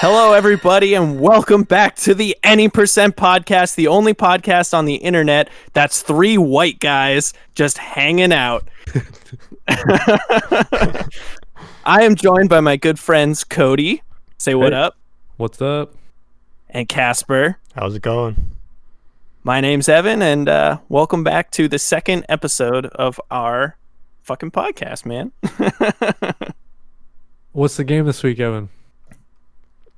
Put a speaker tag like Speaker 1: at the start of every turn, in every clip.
Speaker 1: Hello, everybody, and welcome back to the Any Percent Podcast, the only podcast on the internet that's three white guys just hanging out. I am joined by my good friends Kody. Say what up.
Speaker 2: What's up?
Speaker 1: And Casper.
Speaker 3: How's it going?
Speaker 1: My name's Evan, and welcome back to the second episode of our fucking podcast, man.
Speaker 2: What's the game this week, Evan?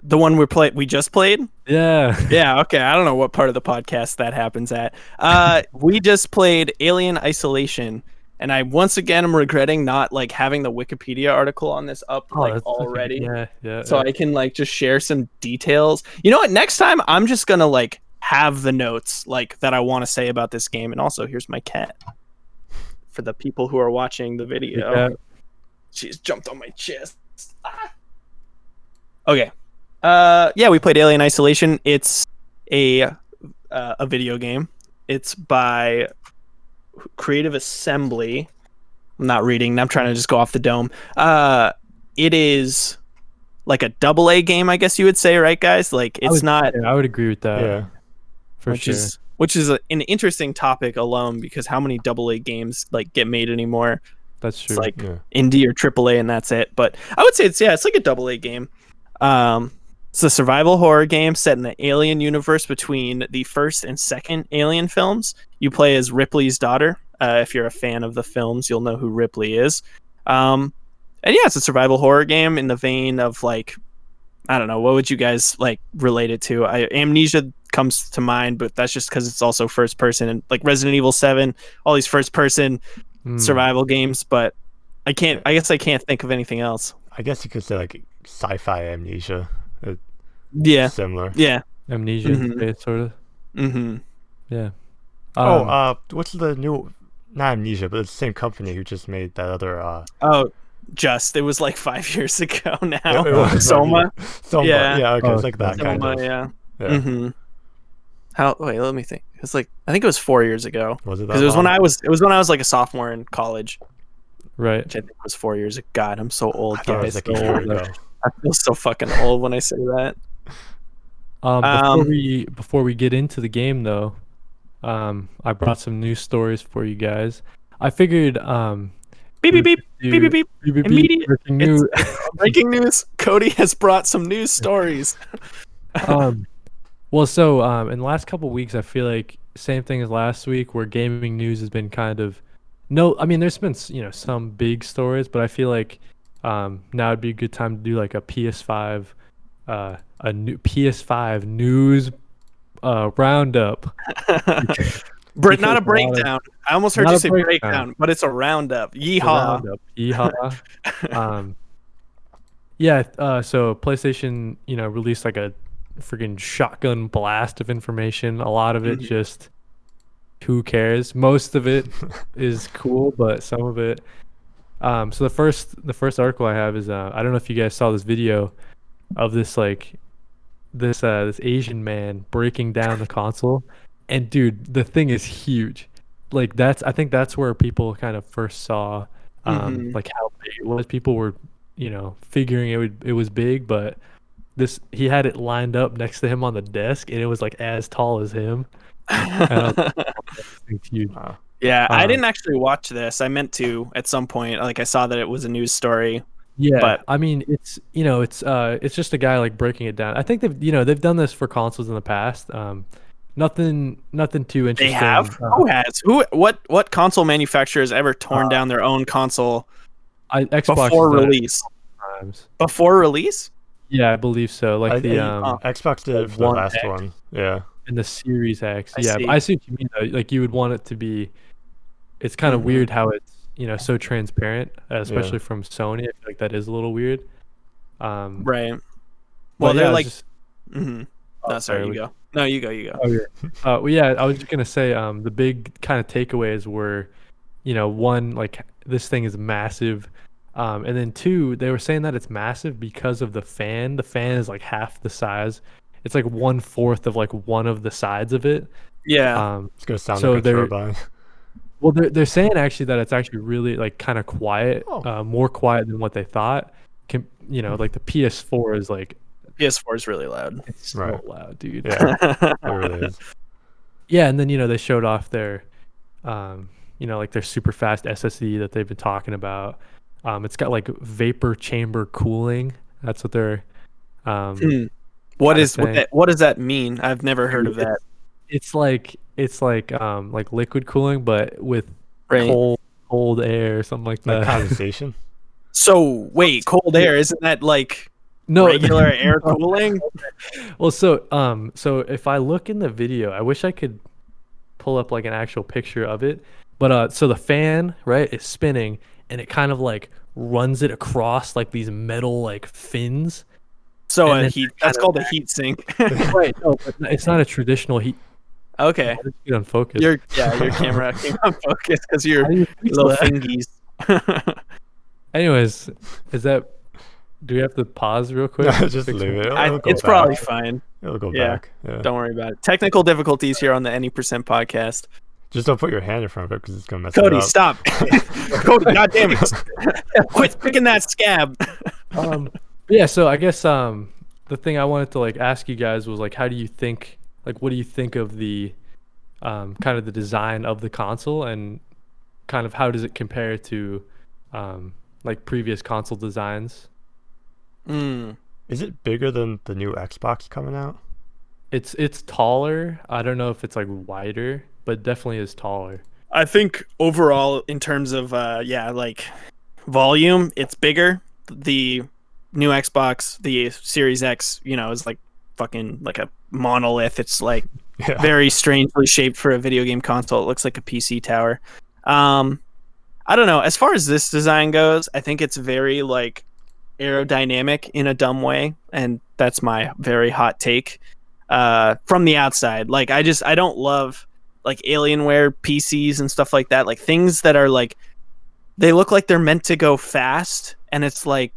Speaker 1: The one we just played?
Speaker 2: Yeah.
Speaker 1: Yeah, okay. I don't know what part of the podcast that happens at. We just played Alien Isolation, and I once again am regretting not like having the Wikipedia article on this up already. So I can like just share some details. You know what? Next time I'm just gonna like have the notes like that I want to say about this game. And also, here's my cat for the people who are watching the video. She's jumped on my chest. Ah. Okay. Yeah, we played Alien Isolation. It's a video game. It's by Creative Assembly. I'm not reading. I'm trying to just go off the dome. It is like a AA game, I guess you would say, right, guys? Like it's not.
Speaker 2: I would agree with that.
Speaker 3: Yeah,
Speaker 2: for sure.
Speaker 1: Which is an interesting topic alone because how many AA games like get made anymore?
Speaker 2: That's true.
Speaker 1: It's like indie or AAA and that's it. But I would say it's like a AA game. It's a survival horror game set in the Alien universe between the first and second Alien films. You play as Ripley's daughter. If you're a fan of the films, you'll know who Ripley is. And yeah, it's a survival horror game in the vein of like, I don't know, what would you guys like relate it to? Amnesia comes to mind, but that's just because it's also first person and like Resident Evil 7, all these first person survival games. But I guess I can't think of anything else.
Speaker 3: I guess you could say like sci-fi Amnesia.
Speaker 1: Yeah,
Speaker 3: similar.
Speaker 1: Yeah,
Speaker 2: Amnesia, sort of.
Speaker 1: Mm-hmm.
Speaker 2: Yeah.
Speaker 3: What's the new? Not Amnesia, but it's the same company who just made that other.
Speaker 1: It was like 5 years ago now.
Speaker 3: It was
Speaker 1: Soma.
Speaker 3: Yeah. Okay, it's like that
Speaker 1: Soma,
Speaker 3: kind of.
Speaker 1: Yeah.
Speaker 3: Mm-hmm.
Speaker 1: Wait, let me think. It's like I think it was 4 years ago.
Speaker 3: Was it?
Speaker 1: Because it was when I was like a sophomore in college.
Speaker 2: Right.
Speaker 1: Which I think was 4 years ago. God, I'm so old,
Speaker 3: I thought it was
Speaker 1: guys.
Speaker 3: like a year ago.
Speaker 1: I feel so fucking old when I say that.
Speaker 2: Before we get into the game, though, I brought some news stories for you guys. I figured,
Speaker 1: beep beep beep beep beep beep. Immediate
Speaker 2: breaking news.
Speaker 1: Breaking news. Kody has brought some news stories.
Speaker 2: Well, so in the last couple of weeks, I feel like same thing as last week, where gaming news has been kind of there's been some big stories, but I feel like now would be a good time to do like a PS5. A new PS5 news roundup.
Speaker 1: Not a breakdown. I almost heard you say breakdown, but it's a roundup. Yeehaw.
Speaker 2: Yeehaw. Yeah, so PlayStation, released like a freaking shotgun blast of information. A lot of it just who cares? Most of it is cool, but some of it so the first article I have is I don't know if you guys saw this video of this this Asian man breaking down the console, and dude, the thing is huge. Like I think that's where people kind of first saw like how big it was. People were figuring it was big, but he had it lined up next to him on the desk, and it was like as tall as him. It's huge.
Speaker 3: Wow.
Speaker 1: Yeah, I didn't actually watch this. I meant to at some point. Like I saw that it was a news story.
Speaker 2: Yeah,
Speaker 1: but
Speaker 2: I mean, it's just a guy like breaking it down. I think they've done this for consoles in the past. Nothing too interesting.
Speaker 1: They have. Who has? What console manufacturer has ever torn down their own console
Speaker 2: Xbox
Speaker 1: before release? Before release?
Speaker 2: Yeah, I believe so. Like
Speaker 3: Xbox did for the last one. Yeah.
Speaker 2: And the Series X.
Speaker 1: I see.
Speaker 2: I see what you mean though. Like you would want it to be. It's kind of weird how it's so transparent, especially from Sony. I feel like that is a little weird.
Speaker 1: Right. Well, they're like.
Speaker 2: Oh,
Speaker 1: no, sorry. You go. No, you go.
Speaker 2: Oh yeah. Well, yeah. I was just gonna say, the big kind of takeaways were, one, like this thing is massive, and then two, they were saying that it's massive because of the fan. The fan is like half the size. It's like 1/4 of like one of the sides of it.
Speaker 1: Yeah.
Speaker 3: It's gonna sound like a turbine.
Speaker 2: Well, they're saying actually that it's actually really like kind of quiet, more quiet than what they thought. Like the PS4 is like
Speaker 1: PS4 is really loud.
Speaker 2: It's so
Speaker 3: Right.
Speaker 2: loud, dude.
Speaker 3: Yeah, it really is.
Speaker 2: Yeah, and then they showed off their, like their super fast SSD that they've been talking about. It's got like vapor chamber cooling. That's what they're.
Speaker 1: What
Speaker 2: saying.
Speaker 1: what does that mean? I've never heard of that.
Speaker 2: It's like liquid cooling, but with
Speaker 1: Right.
Speaker 2: cold air or something like that.
Speaker 3: Like condensation.
Speaker 1: So wait, cold air, isn't that like regular air cooling?
Speaker 2: Well, so if I look in the video, I wish I could pull up like an actual picture of it. But so the fan, right, is spinning and it kind of like runs it across like these metal like fins.
Speaker 1: So that's called a heat sink.
Speaker 2: Right, no, but it's not a traditional heat.
Speaker 1: Okay.
Speaker 2: Get unfocused.
Speaker 1: Your camera came unfocused because you're little fingies.
Speaker 2: Anyways, do we have to pause real quick?
Speaker 3: No, just leave it.
Speaker 1: It's probably fine.
Speaker 3: It'll go back. Yeah.
Speaker 1: Don't worry about it. Technical difficulties here on the Any Percent podcast.
Speaker 3: Just don't put your hand in front of it because it's gonna mess it up.
Speaker 1: Cody, stop. Cody, goddamn it! Quit picking that scab.
Speaker 2: Yeah. So I guess the thing I wanted to like ask you guys was like, how do you think? Like, what do you think of the kind of the design of the console, and kind of how does it compare to like previous console designs?
Speaker 3: Is it bigger than the new Xbox coming out?
Speaker 2: It's taller. I don't know if it's like wider, but definitely is taller.
Speaker 1: I think overall, in terms of like volume, it's bigger. The new Xbox, the Series X, is like fucking like a monolith. It's like very strangely shaped for a video game console. It looks like a PC tower. I don't know. As far as this design goes, I think it's very like aerodynamic in a dumb way, and that's my very hot take. From the outside, like I don't love like Alienware PCs and stuff like that. Like things that are like they look like they're meant to go fast, and it's like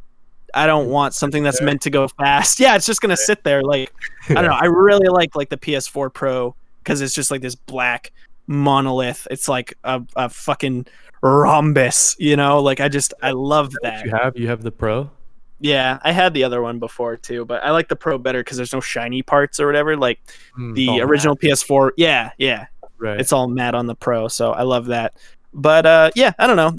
Speaker 1: I don't want something that's meant to go fast. Yeah, it's just gonna sit there. Like I don't know. I really like the PS4 Pro because it's just like this black monolith. It's like a fucking rhombus, Like I love that.
Speaker 2: You have the Pro?
Speaker 1: Yeah, I had the other one before too, but I like the Pro better because there's no shiny parts or whatever. Like the original matte. PS4, yeah, right. It's all matte on the Pro, so I love that. But yeah, I don't know.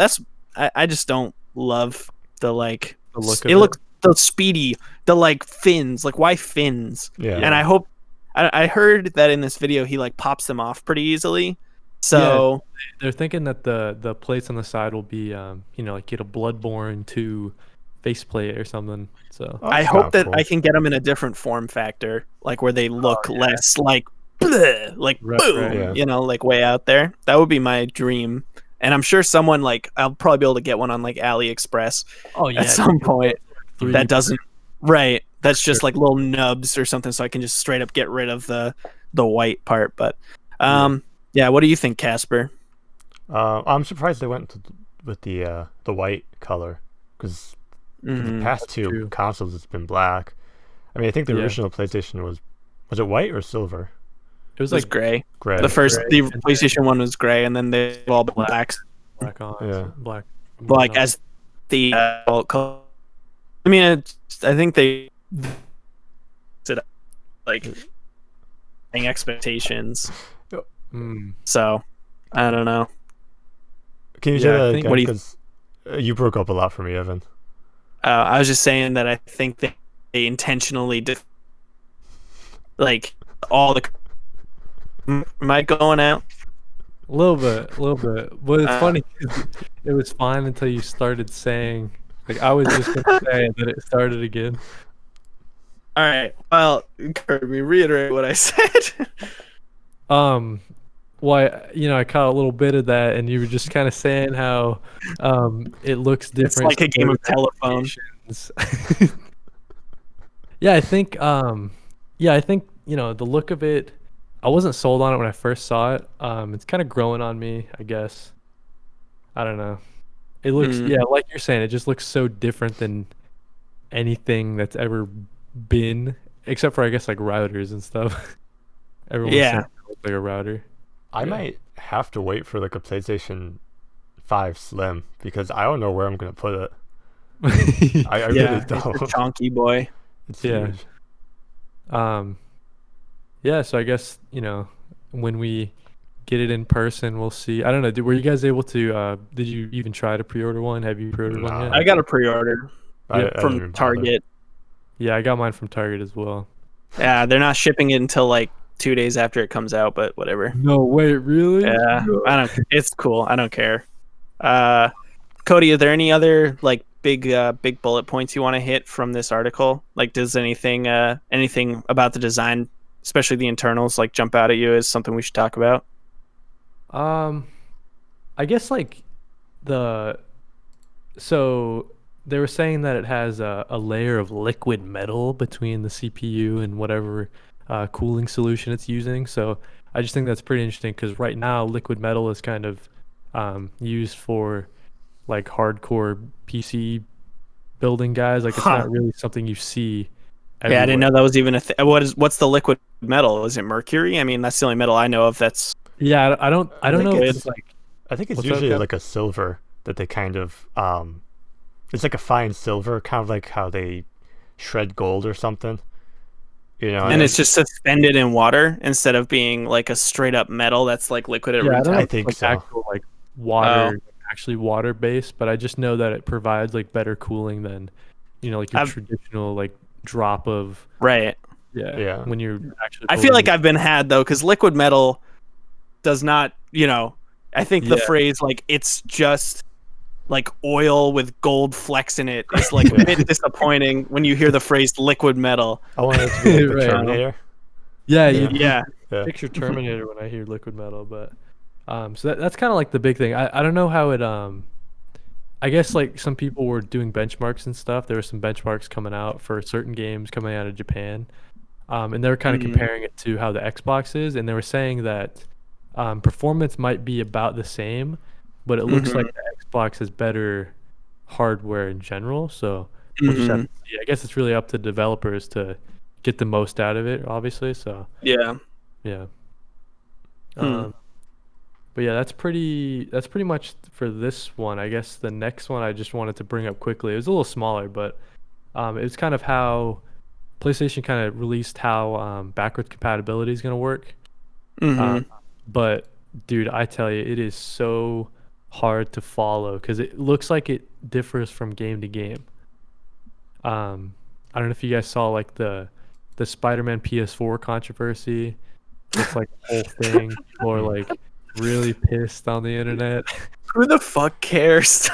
Speaker 1: I just don't love the like. The look of it looks so speedy. The like fins, like why fins? Yeah. And I heard that in this video he like pops them off pretty easily. So
Speaker 2: they're thinking that the plates on the side will be like get a Bloodborne 2 faceplate or something. So
Speaker 1: I hope that I can get them in a different form factor, like where they look less like bleh, like boom, like way out there. That would be my dream. And I'm sure someone like I'll probably be able to get one on like AliExpress at some point. That doesn't right. That's just like little nubs or something, so I can just straight up get rid of the white part. But yeah, what do you think, Casper?
Speaker 3: I'm surprised they went with the white color because the past two consoles it's been black. I mean, I think the original PlayStation was it white or silver?
Speaker 1: It was like gray.
Speaker 3: Gray.
Speaker 1: The PlayStation one was gray, and then they all black.
Speaker 2: Black on.
Speaker 3: Yeah.
Speaker 2: Black.
Speaker 1: Like as the color. I mean, I think they did like expectations. So I don't know.
Speaker 3: Can you say that again? Because you broke up a lot for me, Evan.
Speaker 1: I was just saying that I think they intentionally did like all the. Am I going out?
Speaker 2: A little bit. But it's funny. It was fine until you started saying, like, I was just gonna say that it started again.
Speaker 1: All right. Well, let me reiterate what I said.
Speaker 2: Well, I caught a little bit of that, and you were just kind of saying how it looks different.
Speaker 1: It's like a game of telephone.
Speaker 2: Yeah, I think the look of it. I wasn't sold on it when I first saw it. It's kind of growing on me, I guess. I don't know. It looks, like you're saying, it just looks so different than anything that's ever been, except for I guess like routers and stuff. Everyone's saying it looks like a router.
Speaker 3: I might have to wait for like a PlayStation 5 Slim because I don't know where I'm gonna put it. I really don't.
Speaker 1: It's a chonky boy.
Speaker 3: It's huge.
Speaker 2: Yeah, so I guess, when we get it in person, we'll see. I don't know. Were you guys able to, did you even try to pre-order one? Have you pre-ordered one yet?
Speaker 1: I got a pre-order
Speaker 2: Yep.
Speaker 1: from Target.
Speaker 2: Yeah, I got mine from Target as well.
Speaker 1: Yeah, they're not shipping it until like 2 days after it comes out, but whatever.
Speaker 2: No, wait, really?
Speaker 1: Yeah, I don't. It's cool. I don't care. Kody, are there any other like big bullet points you want to hit from this article? Like, does anything about the design, especially the internals, like jump out at you as something we should talk about?
Speaker 2: I guess like so they were saying that it has a layer of liquid metal between the CPU and whatever cooling solution it's using. So I just think that's pretty interesting because right now liquid metal is kind of used for like hardcore PC building guys. Like it's not really something you see everywhere.
Speaker 1: Yeah, I didn't know that was even a thing. What's the liquid metal? Is it mercury? I mean, that's the only metal I know of that's
Speaker 2: I don't know if it's like,
Speaker 3: I think it's usually like a silver that they kind of it's like a fine silver, kind of like how they shred gold or something.
Speaker 1: And it's just suspended in water instead of being like a straight up metal that's like liquid at room
Speaker 3: I think
Speaker 2: like
Speaker 3: so.
Speaker 2: Actual like water, actually water based, but I just know that it provides like better cooling than like your traditional like drop of
Speaker 1: yeah
Speaker 2: when you're actually.
Speaker 1: I feel like I've been had though, because liquid metal does not, I think the phrase like it's just like oil with gold flecks in it is like a bit disappointing when you hear the phrase liquid metal.
Speaker 3: I want it to be like the Terminator.
Speaker 2: Yeah. Picture Terminator when I hear liquid metal, but so that's kind of like the big thing. I don't know how it I guess like some people were doing benchmarks and stuff. There were some benchmarks coming out for certain games coming out of Japan, and they were kind of comparing it to how the Xbox is, and they were saying that performance might be about the same, but it looks like the Xbox has better hardware in general. So we'll just have to see. I guess it's really up to developers to get the most out of it, obviously. So yeah. But yeah, that's pretty much for this one. I guess the next one I just wanted to bring up quickly. It was a little smaller, but it was kind of how PlayStation kind of released how backwards compatibility is going to work. But dude, I tell you, it is so hard to follow because it looks like it differs from game to game. I don't know if you guys saw like the Spider-Man PS4 controversy. It's like the whole thing. People are like really pissed on the internet.
Speaker 1: Who the fuck cares?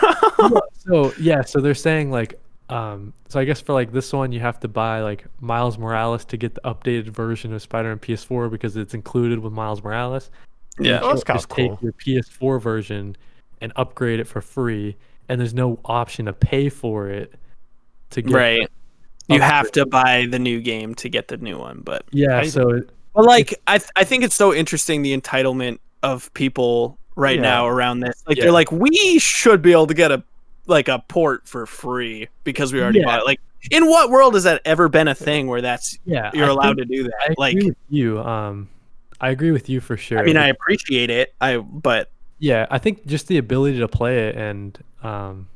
Speaker 2: So they're saying like so I guess for like this one you have to buy like Miles Morales to get the updated version of Spider-Man PS4 because it's included with Miles Morales.
Speaker 1: Yeah,
Speaker 3: that's kind of
Speaker 2: cool. Take your PS4 version and upgrade it for free, and there's no option to pay for it to get
Speaker 1: you have to buy the new game to get the new one, but I think it's so interesting the entitlement of people now around this. Like they're like, we should be able to get a port for free because we already bought it. Like, in what world has that ever been a thing where that's you're allowed to do that?
Speaker 2: I agree with you. I agree with you for sure.
Speaker 1: I mean, I appreciate it. But
Speaker 2: yeah, I think just the ability to play it and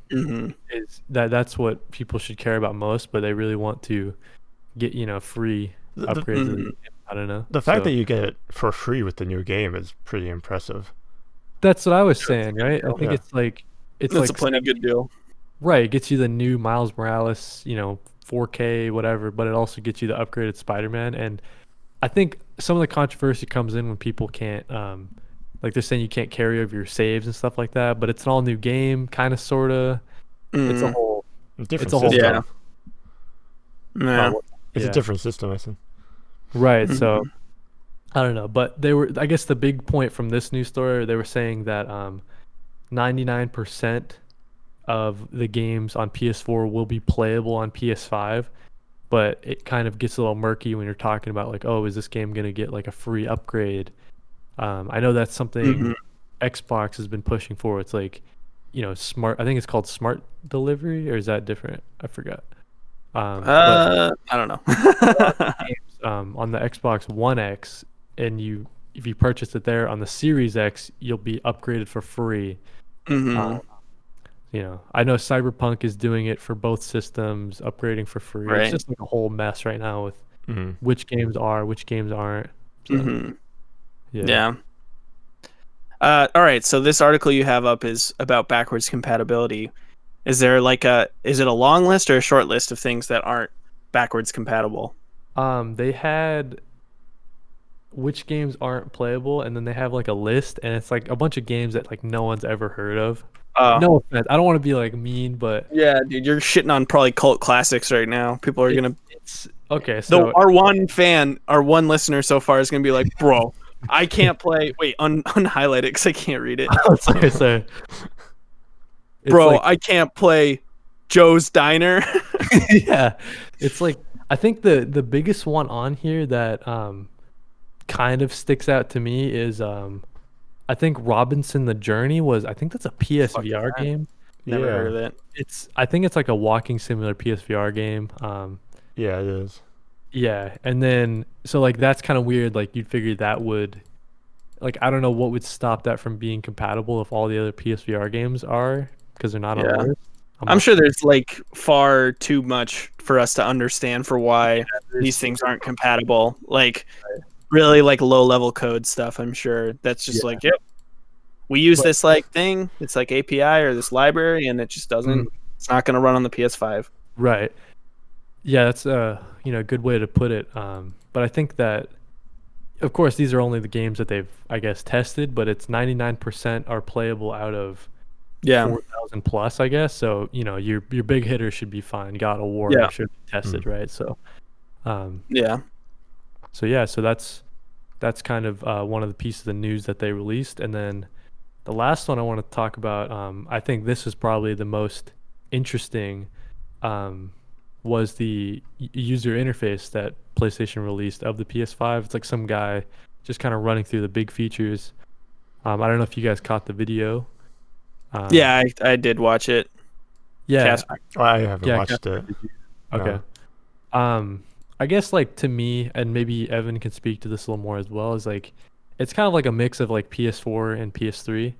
Speaker 2: is that's what people should care about most. But they really want to get free upgrades. I don't know.
Speaker 3: The fact that you get it for free with the new game is pretty impressive.
Speaker 2: That's what I was saying, right? I think it's like
Speaker 1: a plenty good deal.
Speaker 2: Right, it gets you the new Miles Morales, 4K, whatever, but it also gets you the upgraded Spider-Man. And I think some of the controversy comes in when people can't, like they're saying you can't carry over your saves and stuff like that. But it's an all new game, kind of, sorta. It's a whole
Speaker 3: different system. It's
Speaker 2: a
Speaker 3: different system, I think.
Speaker 2: Right, so I don't know, but I guess the big point from this news story, they were saying that 99% of the games on PS4 will be playable on PS5, but it kind of gets a little murky when you're talking about like, oh, is this game going to get like a free upgrade? I know that's something Xbox has been pushing for. It's like, smart, I think it's called smart delivery, or is that different? I forgot.
Speaker 1: I don't know.
Speaker 2: On the Xbox One X, and if you purchase it there on the Series X, you'll be upgraded for free. I know Cyberpunk is doing it for both systems, upgrading for free. Right. It's just like a whole mess right now with which games are, which games aren't. So,
Speaker 1: Yeah. All right, so this article you have up is about backwards compatibility. Is there is it a long list or a short list of things that aren't backwards compatible?
Speaker 2: They had which games aren't playable, and then they have like a list, and it's like a bunch of games that like no one's ever heard of. No offense, I don't want to be like mean, but
Speaker 1: yeah, dude, you're shitting on probably cult classics right now. People are gonna.
Speaker 2: It's okay. So
Speaker 1: our one listener so far is gonna be like, bro, I can't play. Wait, unhighlight it because I can't read it.
Speaker 2: sorry.
Speaker 1: Bro, like, I can't play Joe's Diner.
Speaker 2: Yeah, it's like I think the biggest one on here that kind of sticks out to me is I think Robinson the Journey I think that's a PSVR game.
Speaker 1: Never heard of it.
Speaker 2: I think it's like a walking simulator PSVR game.
Speaker 3: Yeah, it is.
Speaker 2: Yeah, and then so like that's kind of weird. Like you'd figure that would, like I don't know what would stop that from being compatible if all the other PSVR games are, because they're not on the list.
Speaker 1: I'm sure there's like far too much for us to understand for why these things aren't compatible. Like really like low level code stuff. I'm sure that's just like, yep, we use this like thing. It's like API or this library, and it just doesn't. It's not going to run on the PS5.
Speaker 2: Right. Yeah, that's a good way to put it. But I think that, of course, these are only the games that they've, I guess, tested. But it's 99% are playable out of 4,000 plus, I guess. So your big hitters should be fine. God of War should be tested, right? So, So that's kind of one of the pieces of news that they released. And then the last one I want to talk about, I think this is probably the most interesting, was the user interface that PlayStation released of the PS5. It's like some guy just kind of running through the big features. I don't know if you guys caught the video.
Speaker 1: Yeah, I did watch it.
Speaker 2: Yeah,
Speaker 1: Casper.
Speaker 3: I haven't watched it.
Speaker 2: Okay. No. I guess like to me, and maybe Evan can speak to this a little more as well, is like it's kind of like a mix of like PS4 and PS3.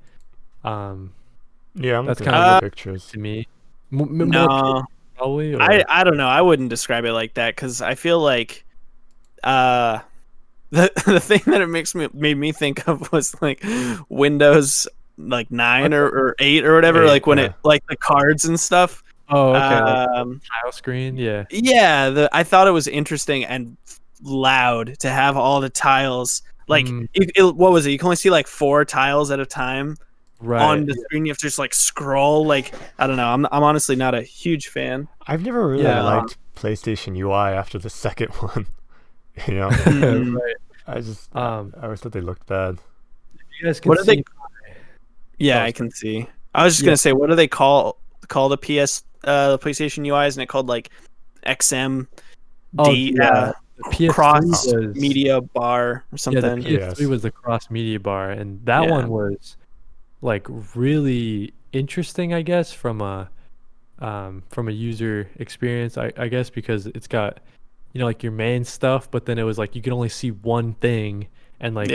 Speaker 3: Yeah,
Speaker 2: that's
Speaker 3: kind of the pictures
Speaker 2: to me.
Speaker 1: No,
Speaker 2: probably. Or...
Speaker 1: I don't know. I wouldn't describe it like that because I feel like the thing that it made me think of was like Windows like 9 or 8 or whatever, 8, like when it like the cards and stuff.
Speaker 2: Oh, okay. Like tile screen, yeah.
Speaker 1: Yeah, I thought it was interesting and loud to have all the tiles. Like, what was it? You can only see like 4 tiles at a time on the screen. You have to just like scroll. Like, I don't know. I'm honestly not a huge fan.
Speaker 3: I've never really liked PlayStation UI after the second one.
Speaker 2: Right.
Speaker 3: I always thought they looked bad.
Speaker 2: You guys can see.
Speaker 1: Yeah, I can see. I was just gonna say, what do they call the PlayStation UI? Isn't it called like XMD? Cross media bar or something.
Speaker 2: Yeah, the PS3 was the cross media bar, and that one was like really interesting, I guess, from a user experience, I guess, because it's got like your main stuff, but then it was like you could only see one thing, and like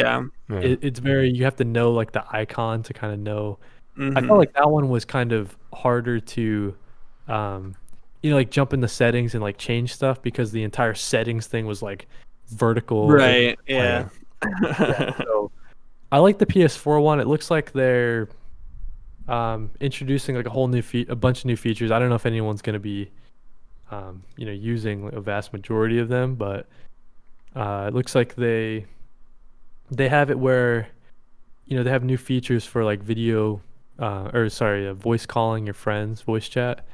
Speaker 2: it's very, you have to know like the icon to kind of know. I felt like that one was kind of harder to like jump in the settings and like change stuff, because the entire settings thing was like vertical.
Speaker 1: Right. Yeah.
Speaker 2: So I like the PS4 one. It looks like they're introducing like a bunch of new features. I don't know if anyone's going to be using a vast majority of them, but it looks like they have it where they have new features for like video voice calling your friends, voice chat.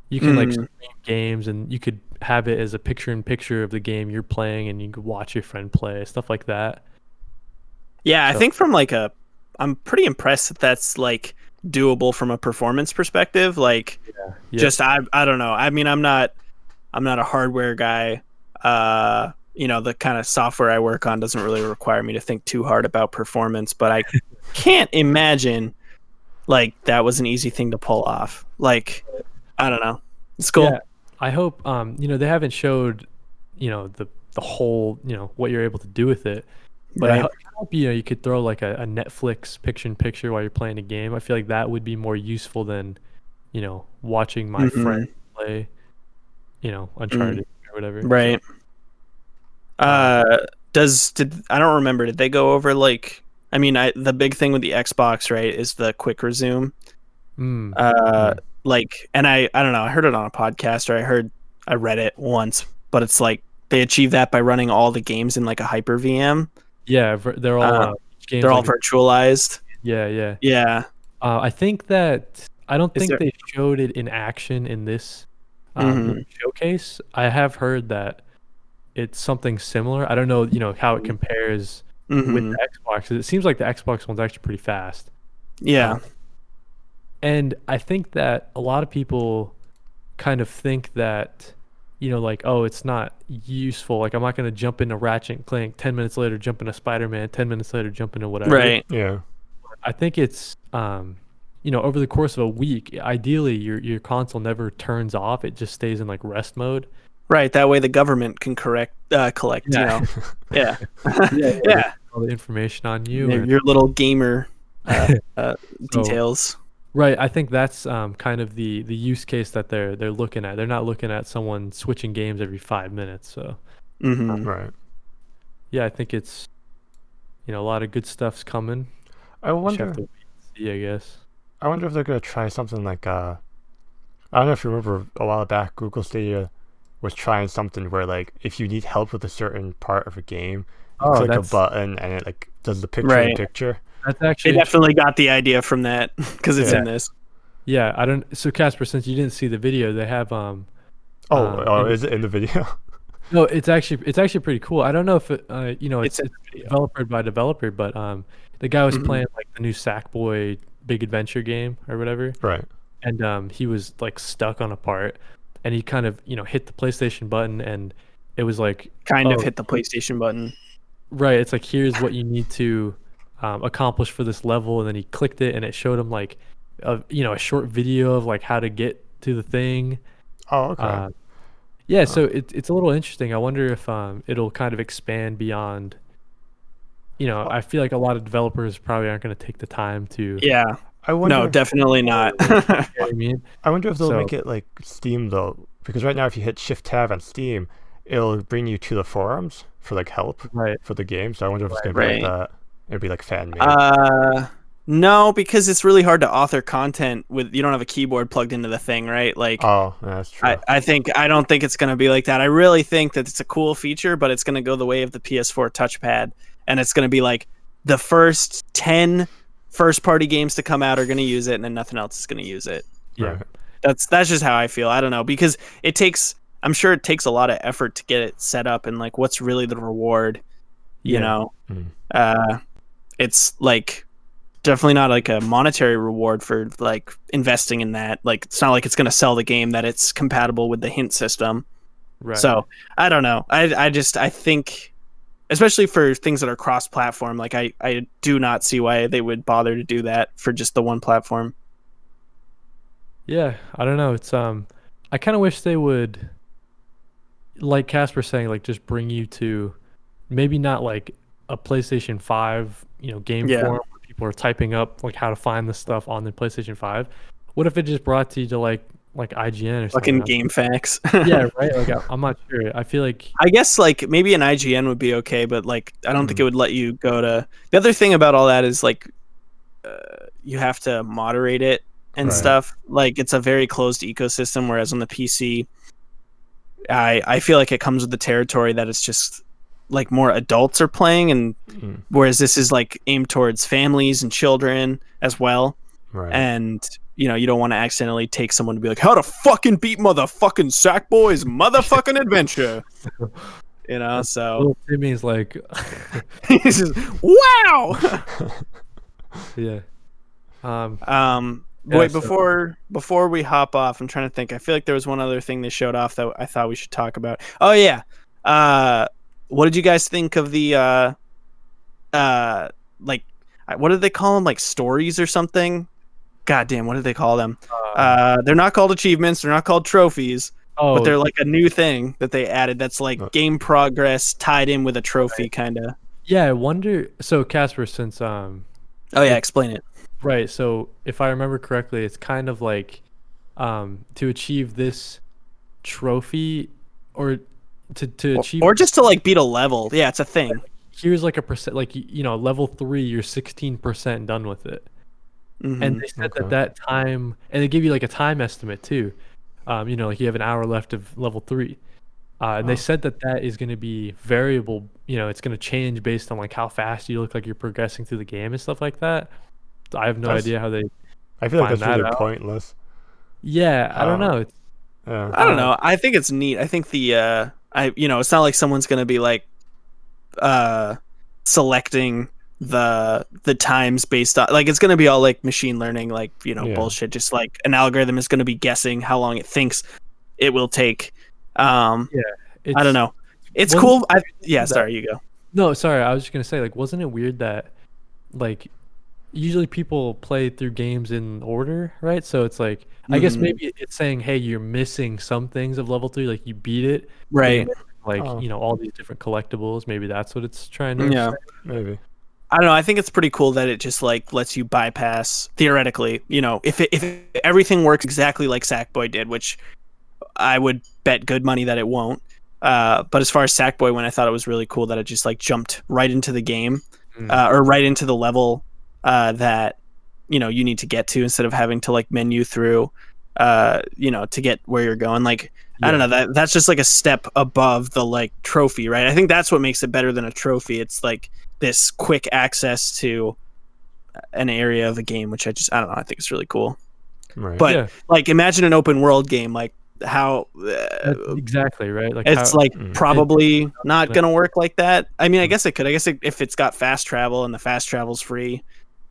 Speaker 2: You can like stream games, and you could have it as a picture-in-picture of the game you're playing, and you could watch your friend play, stuff like that.
Speaker 1: Yeah, I think I'm pretty impressed that that's like doable from a performance perspective. Like, just I don't know. I mean, I'm not a hardware guy. The kind of software I work on doesn't really require me to think too hard about performance, but I can't imagine like that was an easy thing to pull off. Like, I don't know. It's cool.
Speaker 2: Yeah, I hope they haven't showed the whole what you're able to do with it, but I hope you could throw like a Netflix picture-in-picture while you're playing a game. I feel like that would be more useful than watching my friend play Uncharted or whatever.
Speaker 1: Right. I don't remember. Did they go over like? I mean, the big thing with the Xbox, right, is the quick resume. Like, and I don't know. I heard it on a podcast, or I read it once, but it's like they achieve that by running all the games in like a hyper VM.
Speaker 2: Yeah, they're all games
Speaker 1: they're all virtualized.
Speaker 2: Yeah. I think that I don't think they showed it in action in this showcase. I have heard that it's something similar. I don't know, how it compares with the Xbox. It seems like the Xbox one's actually pretty fast.
Speaker 1: Yeah.
Speaker 2: And I think that a lot of people kind of think that, like, oh, it's not useful. Like, I'm not going to jump into Ratchet and Clank, 10 minutes later jump into Spider-Man, 10 minutes later jump into whatever.
Speaker 1: Right.
Speaker 3: Yeah.
Speaker 2: I think it's, over the course of a week, ideally your console never turns off. It just stays in like rest mode.
Speaker 1: Right. That way the government can collect,
Speaker 2: Yeah.
Speaker 1: Yeah.
Speaker 2: All the information on you.
Speaker 1: Your little gamer details.
Speaker 2: Right, I think that's kind of the use case that they're looking at. They're not looking at someone switching games every 5 minutes. So,
Speaker 3: right.
Speaker 2: Yeah, I think it's a lot of good stuff's coming.
Speaker 3: I wonder.
Speaker 2: Have to wait and see, I guess.
Speaker 3: I wonder if they're gonna try something like I don't know if you remember a while back, Google Stadia was trying something where like if you need help with a certain part of a game, you click a button and it like does the picture-in-picture.
Speaker 2: That's actually
Speaker 1: they definitely got the idea from that because it's in this.
Speaker 2: Yeah, I don't. So Casper, since you didn't see the video, they have
Speaker 3: is it in the video?
Speaker 2: No, it's actually pretty cool. I don't know if it's developer by developer, but the guy was playing like the new Sackboy Big Adventure game or whatever.
Speaker 3: Right.
Speaker 2: And he was like stuck on a part, and he kind of hit the PlayStation button, and it was like
Speaker 1: hit the PlayStation button.
Speaker 2: Right. It's like, here's what you need to accomplish for this level, and then he clicked it, and it showed him like a short video of like how to get to the thing.
Speaker 3: Oh, okay.
Speaker 2: So it's a little interesting. I wonder if it'll kind of expand beyond. I feel like a lot of developers probably aren't going to take the time to.
Speaker 1: Yeah.
Speaker 3: I wonder.
Speaker 1: No, definitely not.
Speaker 2: I mean,
Speaker 3: I wonder if they'll make it like Steam though, because right now if you hit Shift Tab on Steam, it'll bring you to the forums for like help for the game. So I wonder if it's going to be like that. It'd be like fan made.
Speaker 1: No, because it's really hard to author content with you don't have a keyboard plugged into the thing, right? Like,
Speaker 3: that's true.
Speaker 1: I don't think it's going to be like that. I really think that it's a cool feature, but it's going to go the way of the PS4 touchpad, and it's going to be like the first 10 first-party games to come out are going to use it, and then nothing else is going to use it.
Speaker 2: Yeah,
Speaker 1: that's just how I feel. I don't know, because I'm sure it takes a lot of effort to get it set up, and like, what's really the reward? You know, it's like definitely not like a monetary reward for like investing in that. Like, it's not like it's going to sell the game that it's compatible with the hint system.
Speaker 2: Right.
Speaker 1: So I don't know. I think, especially for things that are cross-platform, like I do not see why they would bother to do that for just the one platform.
Speaker 2: Yeah, I don't know. It's I kind of wish they would, like Casper saying, like just bring you to maybe not like a PlayStation 5, game forum where people are typing up like how to find the stuff on the PlayStation 5. What if it just brought to you to like IGN or something?
Speaker 1: Fucking Game Facts.
Speaker 2: Yeah, right. Like I'm not sure. I feel like
Speaker 1: I guess like maybe an IGN would be okay, but like I don't think it would let you go to. The other thing about all that is like you have to moderate it and stuff. Like it's a very closed ecosystem, whereas on the PC, I feel like it comes with the territory that it's just like more adults are playing, and whereas this is like aimed towards families and children as well.
Speaker 3: Right.
Speaker 1: And you don't want to accidentally take someone to be like, how to fucking beat motherfucking Sackboy's motherfucking adventure. So
Speaker 2: little Timmy's like
Speaker 1: he's just, wow.
Speaker 2: Yeah.
Speaker 1: Wait, before we hop off, I'm trying to think. I feel like there was one other thing they showed off that I thought we should talk about. Oh yeah. What did you guys think of the like what did they call them? Like stories or something? God damn, what did they call them? They're not called achievements, they're not called trophies. But they're like a new thing that they added that's like game progress tied in with a trophy kind of.
Speaker 2: Yeah, I wonder. So Casper, since
Speaker 1: explain it.
Speaker 2: Right. So if I remember correctly, it's kind of like to achieve this trophy, or to achieve,
Speaker 1: or just to like beat a level. Yeah, it's a thing.
Speaker 2: Here's like a percent, like level 3, you're 16% done with it. And they said that time, and they give you like a time estimate too. Like you have an hour left of level 3. And they said that is going to be variable. It's going to change based on like how fast you look like you're progressing through the game and stuff like that. So I have no idea how they.
Speaker 3: I feel like that's really pointless.
Speaker 2: Yeah, I don't know.
Speaker 1: I don't know. I think it's neat. I think it's not like someone's going to be like selecting the times based on like it's going to be all like machine learning, like bullshit. Just like an algorithm is going to be guessing how long it thinks it will take. I don't know. It's cool. Sorry, you go.
Speaker 2: No, sorry. I was just gonna say, like, wasn't it weird that, like, usually people play through games in order, right? So it's like, I guess maybe it's saying, hey, you're missing some things of level 3, like you beat it,
Speaker 1: right?
Speaker 2: Like all these different collectibles. Maybe that's what it's trying to.
Speaker 3: Yeah, maybe.
Speaker 1: I don't know. I think it's pretty cool that it just like lets you bypass theoretically. If everything works exactly like Sackboy did, which I would bet good money that it won't. But as far as Sackboy went, I thought it was really cool that it just like jumped right into the game, or right into the level that you need to get to instead of having to like menu through, to get where you're going. Like I don't know, that's just like a step above the like trophy, right? I think that's what makes it better than a trophy. It's like this quick access to an area of a game, which I don't know. I think it's really cool.
Speaker 3: Right.
Speaker 1: But like imagine an open world game like how
Speaker 2: exactly right, like
Speaker 1: it's probably not gonna work like that. I mean, I guess it could. I guess if it's got fast travel and the fast travel's free,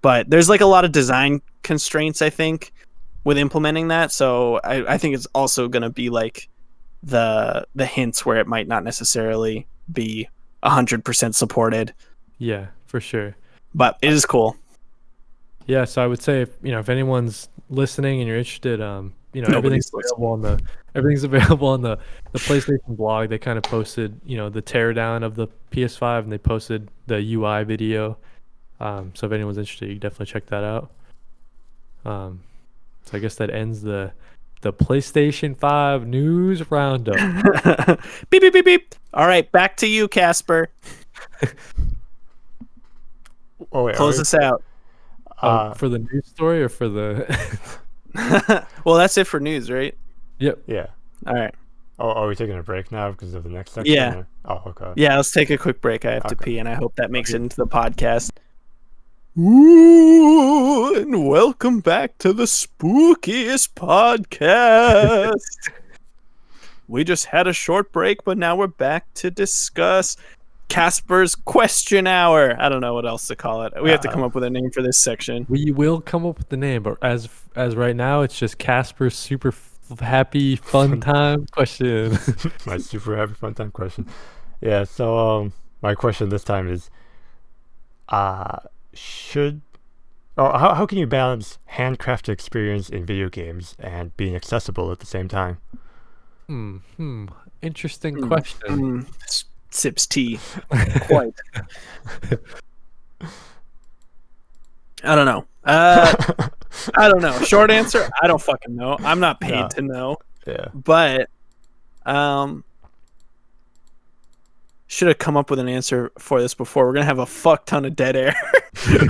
Speaker 1: but there's like a lot of design constraints I think with implementing that. So I think it's also gonna be like the hints where it might not necessarily be 100% supported.
Speaker 2: Yeah, for sure.
Speaker 1: But it is cool.
Speaker 2: Yeah, so I would say if anyone's listening and you're interested, everything's available on the PlayStation blog. They kind of posted, the teardown of the PS5, and they posted the UI video. So if anyone's interested, you can definitely check that out. So I guess that ends the PlayStation 5 news roundup.
Speaker 1: Beep beep beep beep. All right, back to you, Casper. Close us out.
Speaker 2: For the news story or for the
Speaker 1: well, that's it for news, right?
Speaker 2: Yep.
Speaker 3: Yeah.
Speaker 1: All right.
Speaker 3: Oh, are we taking a break now because of the next section?
Speaker 1: Yeah.
Speaker 3: Or? Oh, okay.
Speaker 1: Yeah, let's take a quick break. I have to pee, and I hope that makes it into the podcast. Ooh, and welcome back to the spookiest podcast. We just had a short break, but now we're back to discuss Casper's question hour. I don't know what else to call it. We have to come up with a name for this section.
Speaker 2: We will come up with the name, but as right now, it's just Casper's super happy fun time question.
Speaker 3: My super happy fun time question. Yeah. So my question this time is, how can you balance handcrafted experience in video games and being accessible at the same time?
Speaker 2: Interesting question.
Speaker 1: Sips tea. Quite. I don't know. I don't know. Short answer, I don't fucking know. I'm not paid to know.
Speaker 3: Yeah.
Speaker 1: But should have come up with an answer for this before. We're gonna have a fuck ton of dead air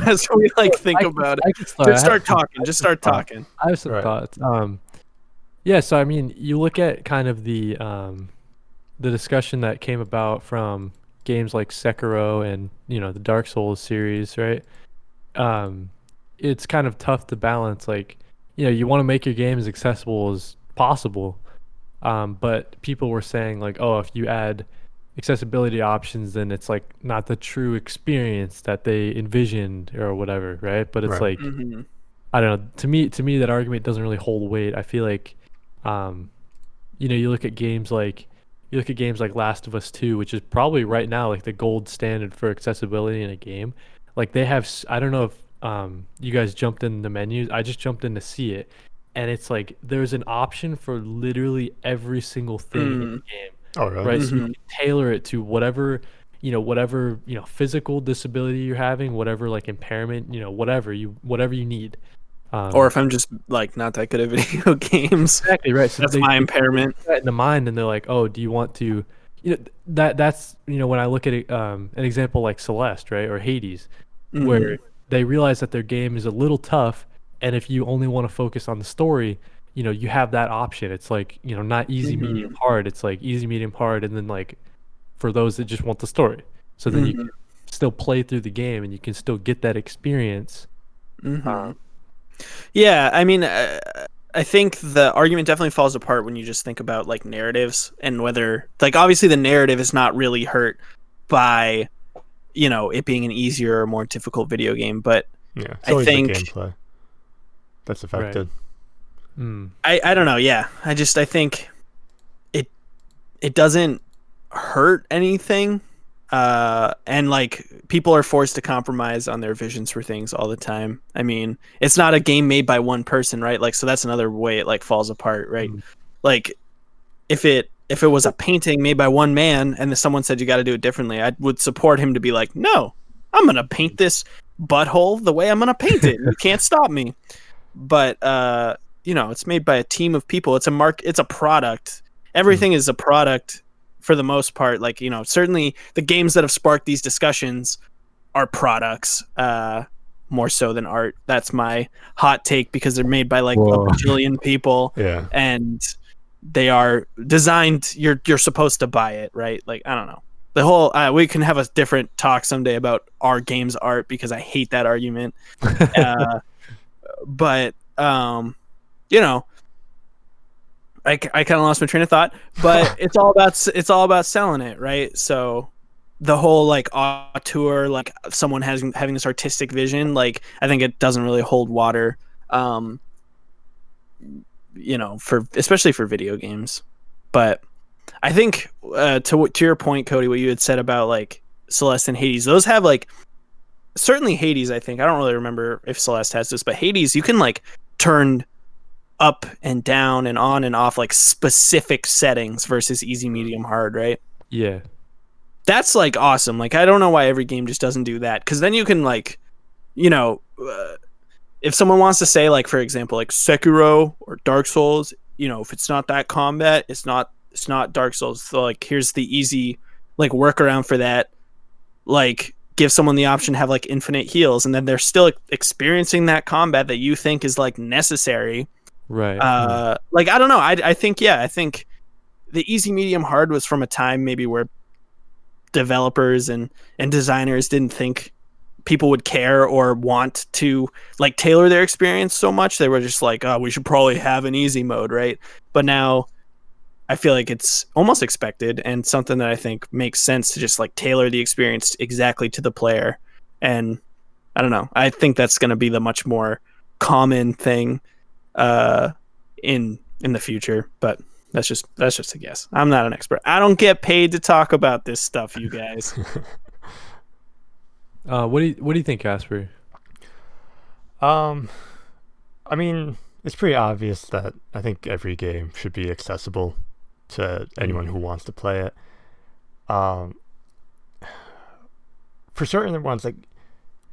Speaker 1: as we think about it. Just start talking.
Speaker 2: I have some thoughts. Yeah, so I mean, you look at kind of the discussion that came about from games like Sekiro and the Dark Souls series, right? It's kind of tough to balance. Like, you want to make your game as accessible as possible, but people were saying like, oh, if you add accessibility options, then it's like not the true experience that they envisioned or whatever, right? But it's like, I don't know. To me, that argument doesn't really hold weight. I feel like, you look at games like. You look at games like Last of Us 2, which is probably right now like the gold standard for accessibility in a game. Like they have, I don't know if you guys jumped in the menus. I just jumped in to see it, and it's like there's an option for literally every single thing in the game.
Speaker 3: Oh, really?
Speaker 2: Right? So you can tailor it to whatever physical disability you're having, whatever like impairment, whatever you need.
Speaker 1: Or if I'm just like not that good at video games.
Speaker 2: Exactly right. So
Speaker 1: that's my impairment.
Speaker 2: That in the mind, and they're like, oh, do you want to, that's when I look at it, an example like Celeste, right, or Hades,
Speaker 1: Mm-hmm.
Speaker 2: where they realize that their game is a little tough, and if you only want to focus on the story, you have that option. It's like, not easy, medium, hard. It's like easy, medium, hard, and then like for those that just want the story. So then you can still play through the game and you can still get that experience.
Speaker 1: Yeah, I mean, I think the argument definitely falls apart when you just think about like narratives and whether, like, obviously the narrative is not really hurt by, it being an easier or more difficult video game, but
Speaker 3: yeah, it's
Speaker 1: I
Speaker 3: always
Speaker 1: think
Speaker 3: the gameplay that's affected.
Speaker 1: I don't know. Yeah, I think it doesn't hurt anything. And like people are forced to compromise on their visions for things all the time. I mean, it's not a game made by one person, right? Like, so that's another way it like falls apart, right? Like if it was a painting made by one man and someone said you got to do it differently, I would support him to be like, no, I'm gonna paint this butthole the way I'm gonna paint it. You can't stop me. But it's made by a team of people. It's a product. Everything is a product for the most part. Like, certainly the games that have sparked these discussions are products, more so than art. That's my hot take, because they're made by like a bajillion people.
Speaker 3: Yeah.
Speaker 1: And they are designed, you're supposed to buy it, right? Like, I don't know. The whole we can have a different talk someday about our games art, because I hate that argument. But I kind of lost my train of thought, but it's all about selling it, right? So the whole like auteur, like someone having this artistic vision, like I think it doesn't really hold water, especially for video games. But I think to your point, Kody, what you had said about like Celeste and Hades, those have like, certainly Hades, I think, I don't really remember if Celeste has this, but Hades, you can like turn up and down and on and off like specific settings versus easy, medium, hard, right?
Speaker 2: Yeah.
Speaker 1: That's like awesome. Like, I don't know why every game just doesn't do that, because then you can like, if someone wants to say like, for example, like Sekiro or Dark Souls, if it's not that combat, it's not Dark Souls. So like, here's the easy like workaround for that. Like, give someone the option to have like infinite heals, and then they're still experiencing that combat that you think is like necessary.
Speaker 2: Right.
Speaker 1: Like, I don't know. I think the easy, medium, hard was from a time maybe where developers and designers didn't think people would care or want to like tailor their experience so much. They were just like, oh, we should probably have an easy mode, right? But now I feel like it's almost expected, and something that I think makes sense to just like tailor the experience exactly to the player. And I don't know. I think that's going to be the much more common thing in the future, but that's just a guess. I'm not an expert. I don't get paid to talk about this stuff, you guys.
Speaker 2: What do you think, Casper?
Speaker 3: I mean, it's pretty obvious that I think every game should be accessible to anyone who wants to play it. For certain ones, like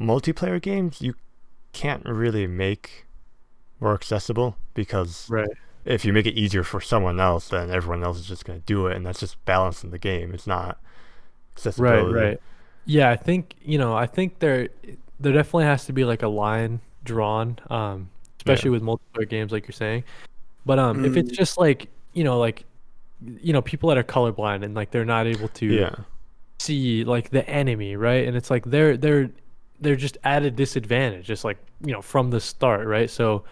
Speaker 3: multiplayer games, you can't really make more accessible, because if you make it easier for someone else, then everyone else is just going to do it, and that's just balancing the game. It's not accessibility.
Speaker 2: Right. Yeah, I think there definitely has to be like a line drawn, especially with multiplayer games, like you're saying. But if it's just like people that are colorblind and like they're not able to see like the enemy, right? And it's like they're just at a disadvantage, just like from the start, right? So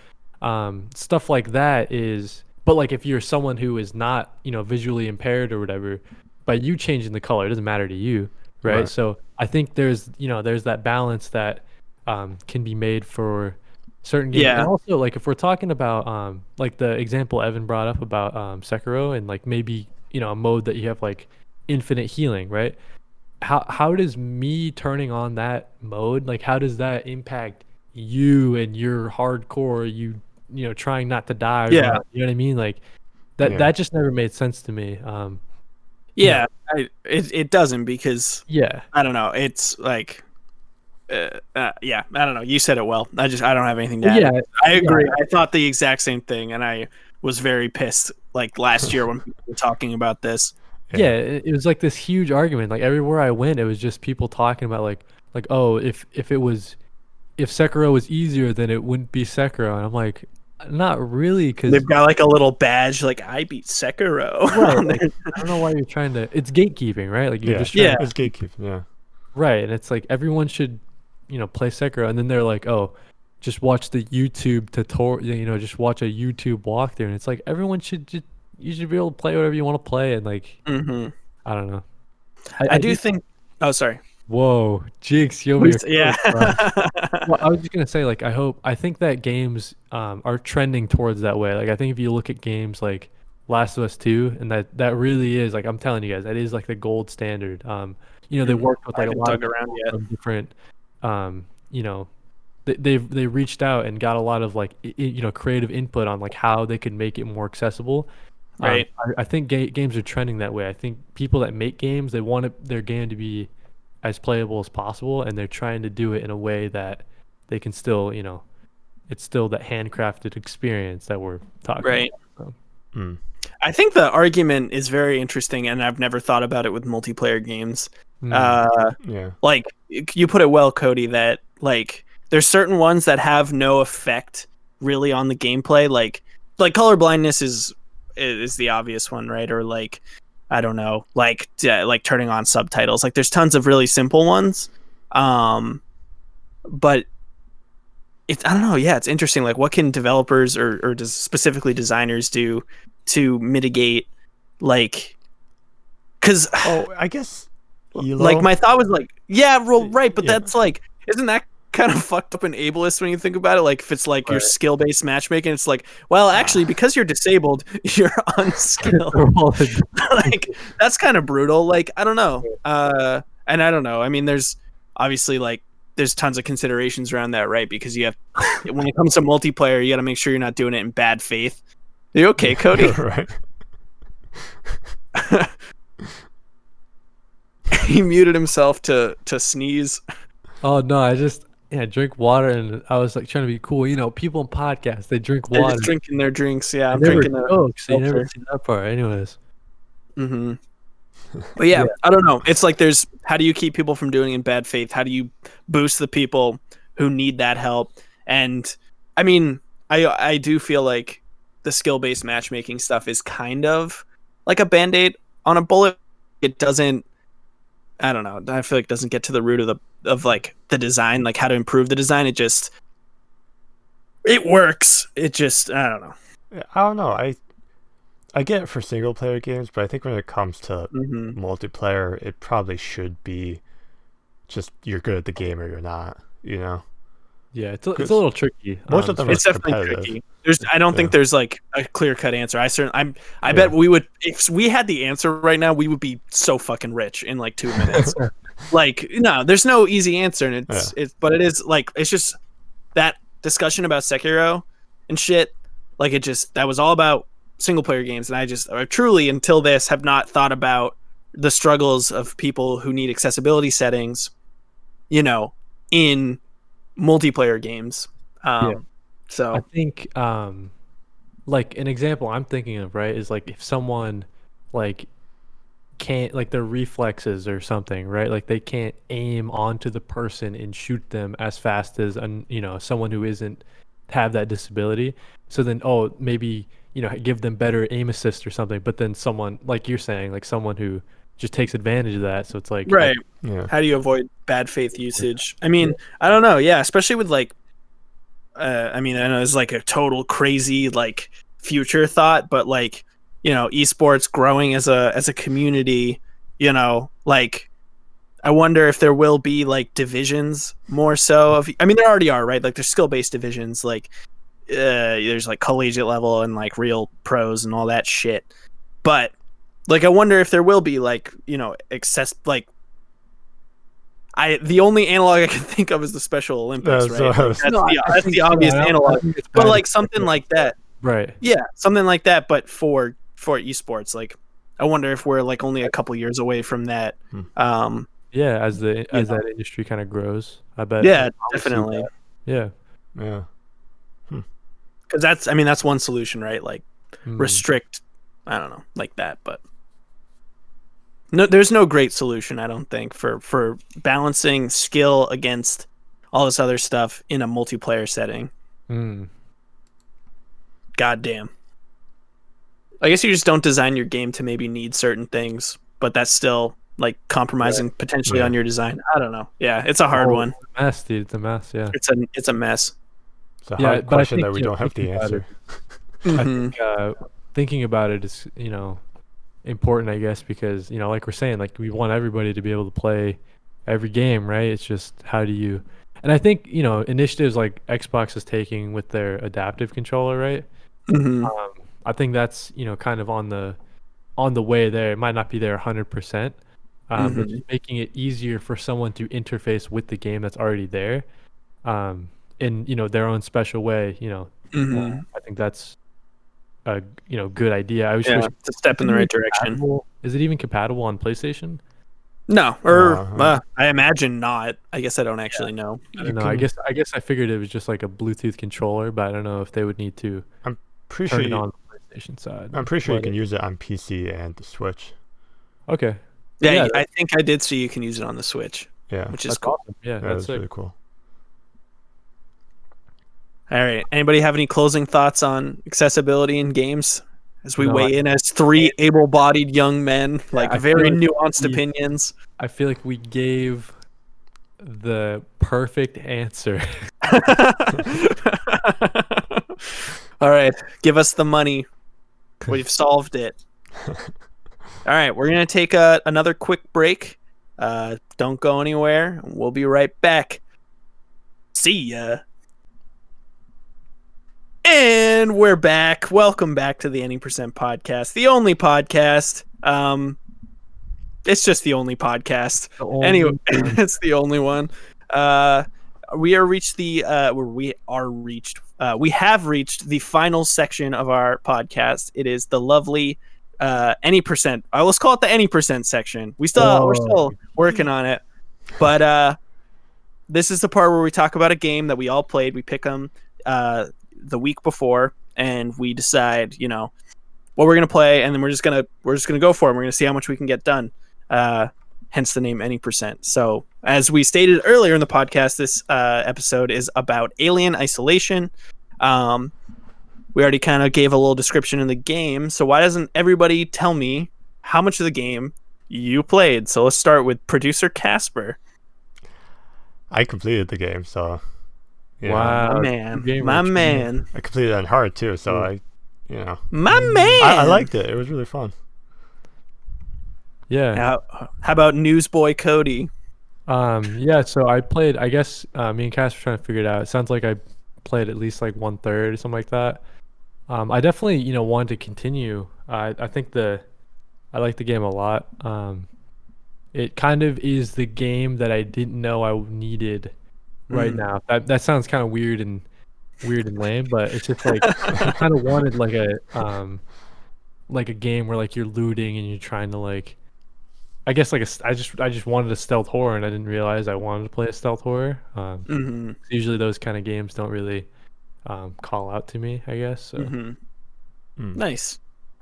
Speaker 2: stuff like that is, but like if you're someone who is not visually impaired or whatever, by you changing the color, it doesn't matter to you, right? So I think there's that balance that can be made for certain games. And also, like if we're talking about like the example Evan brought up about Sekiro, and like maybe a mode that you have like infinite healing, right? How does me turning on that mode, like how does that impact you and your hardcore, trying not to die, or not, you know what I mean? Like that just never made sense to me.
Speaker 1: It doesn't, because I don't know, it's like I don't know, you said it well. I don't have anything to add. I agree. I thought the exact same thing, and I was very pissed like last year when people were talking about this.
Speaker 2: Yeah, it was like this huge argument. Like everywhere I went, it was just people talking about like oh, if Sekiro was easier, then it wouldn't be Sekiro. And I'm like, not really, because
Speaker 1: they've got like a little badge, like I beat Sekiro.
Speaker 2: Right, like, I don't know why you're trying to. It's gatekeeping, right? Like you're just trying
Speaker 3: it's gatekeeping. Yeah,
Speaker 2: right, and it's like everyone should, play Sekiro, and then they're like, oh, just watch the YouTube tutorial. Just watch a YouTube walkthrough, and it's like everyone should you should be able to play whatever you want to play, and like, I don't know.
Speaker 1: I do think. Oh, sorry.
Speaker 2: Whoa, Jigs, you over here.
Speaker 1: Yeah.
Speaker 2: Well, I was just gonna say, like, I think that games are trending towards that way. Like, I think if you look at games like Last of Us 2, and that really is, like, I'm telling you guys, that is like the gold standard. They worked with like a lot of different, they reached out and got a lot of like creative input on like how they could make it more accessible.
Speaker 1: Right.
Speaker 2: I think games are trending that way. I think people that make games, they want their game to be as playable as possible, and they're trying to do it in a way that they can still, it's still that handcrafted experience that we're talking about. So.
Speaker 1: I think the argument is very interesting, and I've never thought about it with multiplayer games. Like you put it well, Kody, that like there's certain ones that have no effect really on the gameplay. Like colorblindness is the obvious one, right? Or like, I don't know, like turning on subtitles. Like there's tons of really simple ones. But I don't know. Yeah, it's interesting. Like what can developers or specifically designers do to mitigate like, cause
Speaker 3: I guess
Speaker 1: like my thought was like, yeah, right. But that's like, isn't that kind of fucked up and ableist when you think about it? Like if it's like your skill-based matchmaking, it's like, well, actually, because you're disabled, you're unskilled. Like that's kind of brutal. Like I don't know. And I don't know. I mean, there's obviously like there's tons of considerations around that, right? Because you have when it comes to multiplayer, you got to make sure you're not doing it in bad faith. Are you okay, Kody?
Speaker 3: Right.
Speaker 1: He muted himself to sneeze.
Speaker 2: Oh no, I just drink water, and I was like trying to be cool. People in podcasts, they drink water.
Speaker 1: They're just drinking their drinks. Yeah, I'm
Speaker 2: drinking
Speaker 1: a
Speaker 2: Coke, so you never see that part. Anyways.
Speaker 1: But yeah, I don't know. It's like how do you keep people from doing it in bad faith? How do you boost the people who need that help? And I mean, I do feel like the skill-based matchmaking stuff is kind of like a band-aid on a bullet. It doesn't, I don't know. I feel like it doesn't get to the root of like the design, like how to improve the design. It works. It just, I don't know.
Speaker 3: I don't know. I get it for single player games, but I think when it comes to multiplayer, it probably should be just you're good at the game or you're not,
Speaker 2: Yeah, it's a little tricky.
Speaker 3: Most of them
Speaker 1: it's definitely tricky. I don't think there's like a clear-cut answer. I bet we would, if we had the answer right now, we would be so fucking rich in like 2 minutes. Like, no, there's no easy answer, and but it is like, it's just that discussion about Sekiro and shit. Like that was all about single player games, and I truly until this have not thought about the struggles of people who need accessibility settings, in multiplayer games. So
Speaker 2: I think like an example I'm thinking of, right, is like if someone like can't, like their reflexes or something, right, like they can't aim onto the person and shoot them as fast as someone who isn't have that disability. So then maybe give them better aim assist or something, but then someone like you're saying, like someone who just takes advantage of that. So it's like,
Speaker 1: right. How do you avoid bad faith usage? I mean, I don't know. Yeah. Especially with like, I mean, I know it's like a total crazy, like future thought, but like, esports growing as a community, like I wonder if there will be like divisions more so of, I mean, there already are, right? Like there's skill-based divisions, like there's like collegiate level and like real pros and all that shit. But like, I wonder if there will be like, the only analog I can think of is the Special Olympics, right? That's the obvious analog. But like something like that.
Speaker 2: Right.
Speaker 1: Yeah, something like that, but for esports. Like, I wonder if we're like only a couple years away from that.
Speaker 2: Yeah, as that industry kind of grows, I bet.
Speaker 1: Yeah, definitely.
Speaker 2: Yeah.
Speaker 1: Because that's one solution, right? Like restrict, I don't know, like that, but No, there's no great solution, I don't think, for balancing skill against all this other stuff in a multiplayer setting. God damn. I guess you just don't design your game to maybe need certain things, but that's still like compromising potentially on your design. I don't know. Yeah, it's a hard one.
Speaker 2: It's a mess, dude. It's a mess. Yeah.
Speaker 1: It's a mess.
Speaker 3: It's a hard question that we don't have the answer.
Speaker 2: I think thinking about it is, important, I guess, because, like we're saying, like we want everybody to be able to play every game, right? It's just how do you, and I think, initiatives like Xbox is taking with their adaptive controller, right? I think that's, kind of on the way there. It might not be there 100%, but just making it easier for someone to interface with the game that's already there, in their own special way. I think that's a good idea. I was
Speaker 1: it's a step in the right direction.
Speaker 2: Is it even compatible on PlayStation?
Speaker 1: No, I imagine not. I guess I don't actually know.
Speaker 2: I don't know. I guess I figured it was just like a Bluetooth controller, but I don't know if they would need to.
Speaker 3: I'm pretty
Speaker 2: turn
Speaker 3: sure
Speaker 2: it on the PlayStation side.
Speaker 3: I'm pretty sure you can use it on PC and the Switch.
Speaker 2: Okay.
Speaker 1: Yeah, I think I did see you can use it on the Switch.
Speaker 3: Yeah,
Speaker 1: which is cool.
Speaker 2: Awesome. Yeah,
Speaker 3: that's really cool.
Speaker 1: All right. Anybody have any closing thoughts on accessibility in games as we weigh in as three able-bodied young men, very nuanced opinions?
Speaker 2: I feel like we gave the perfect answer.
Speaker 1: All right. Give us the money. We've solved it. All right. We're going to take another quick break. Don't go anywhere. We'll be right back. See ya. And we're back. Welcome back to the Any Percent Podcast, the only podcast. It's just the only podcast. Anyway, it's the only one. We have reached the final section of our podcast. It is the lovely Any Percent. Let's call it the Any Percent section. We're still working on it, but this is the part where we talk about a game that we all played. We pick them the week before, and we decide, what we're gonna play, and then we're just gonna go for it. We're gonna see how much we can get done. Hence the name Any Percent. So, as we stated earlier in the podcast, this episode is about Alien Isolation. We already kind of gave a little description in the game, so why doesn't everybody tell me how much of the game you played? So let's start with producer Casper.
Speaker 3: I completed the game, so.
Speaker 1: Yeah. Wow, my man.
Speaker 3: I completed it on hard too, so
Speaker 1: my man.
Speaker 3: I liked it. It was really fun.
Speaker 2: Yeah.
Speaker 1: How about newsboy Kody?
Speaker 2: Yeah. So I played. I guess me and Cass were trying to figure it out. It sounds like I played at least like 1/3 or something like that. I definitely wanted to continue. I think I like the game a lot. It kind of is the game that I didn't know I needed. Right now, that sounds kind of weird and lame, but it's just like I kind of wanted like a game where like you're looting and you're trying to I guess I just wanted a stealth horror, and I didn't realize I wanted to play a stealth horror. Usually those kind of games don't really call out to me, I guess. So.
Speaker 1: Nice.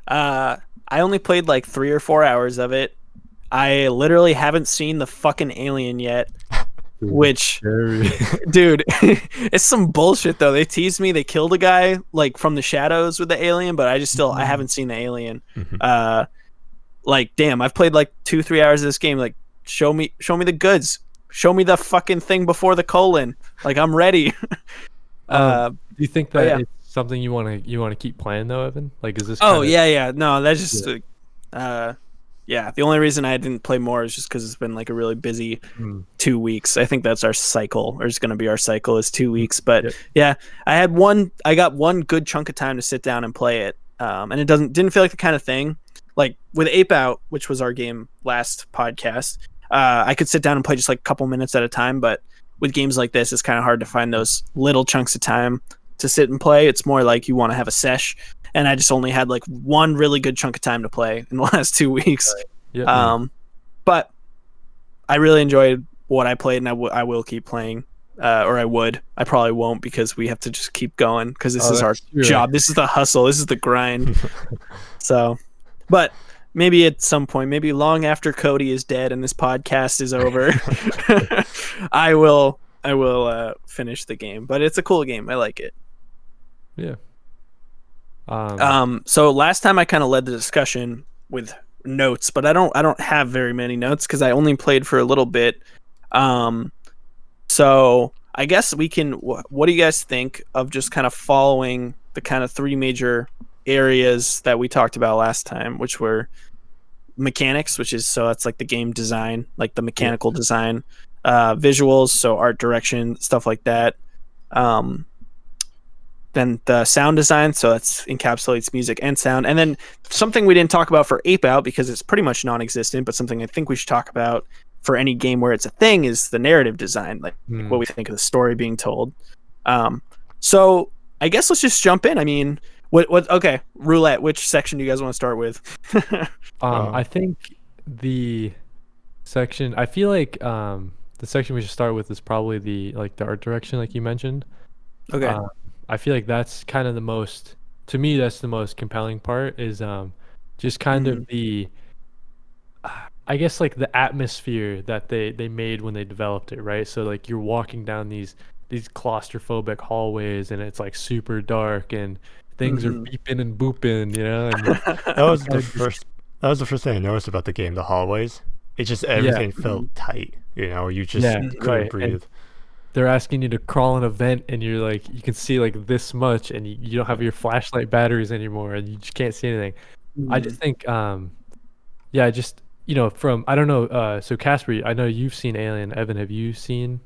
Speaker 1: I only played like 3 or 4 hours of it. I literally haven't seen the fucking alien yet. Which, dude, it's some bullshit though. They teased me. They killed a guy like from the shadows with the alien, but I haven't seen the alien. Damn, I've played like 2-3 hours of this game. Like, show me the goods. Show me the fucking thing before the colon. Like, I'm ready.
Speaker 2: Do you think that it's something you want to keep playing though, Evan? Like, is this?
Speaker 1: Yeah. No, that's just. Yeah, the only reason I didn't play more is just because it's been like a really busy 2 weeks. I think that's our cycle, or it's going to be our cycle is 2 weeks. But yeah, I got one good chunk of time to sit down and play it, and it didn't feel like the kind of thing like with Ape Out, which was our game last podcast. I could sit down and play just like a couple minutes at a time, but with games like this, it's kind of hard to find those little chunks of time to sit and play. It's more like you want to have a sesh. And I just only had like one really good chunk of time to play in the last 2 weeks. But I really enjoyed what I played, and I will keep playing. Or I would. I probably won't, because we have to just keep going, because this is our job. This is the hustle. This is the grind. So, but maybe at some point, maybe long after Kody is dead and this podcast is over, I will finish the game. But it's a cool game. I like it.
Speaker 2: Yeah.
Speaker 1: So last time I kind of led the discussion with notes, but I don't have very many notes because I only played for a little bit. So I guess we can. What do you guys think of just kind of following the kind of three major areas that we talked about last time, which were mechanics, which is so that's like the game design, like the mechanical design, visuals, so art direction, stuff like that. Then the sound design, so that's encapsulates music and sound. And then something we didn't talk about for Ape Out because it's pretty much non-existent, but something I think we should talk about for any game where it's a thing is the narrative design, like what we think of the story being told. So I guess let's just jump in. I mean, okay, roulette, which section do you guys want to start with?
Speaker 2: I think the section, I feel like the section we should start with is probably the art direction, like you mentioned.
Speaker 1: Okay.
Speaker 2: I feel like that's kind of the most, to me, that's the most compelling part is just kind of the, I guess like the atmosphere that they made when they developed it, right? So like you're walking down these claustrophobic hallways and it's like super dark and things are beeping and booping, you know? And
Speaker 3: that was the first thing I noticed about the game, the hallways. It just, everything felt tight, you know, you just couldn't breathe. And
Speaker 2: they're asking you to crawl in a vent and you're like, you can see like this much and you don't have your flashlight batteries anymore and you just can't see anything. I just think, just, you know, from, I don't know, so Casper, I know you've seen Alien. Evan, have you seen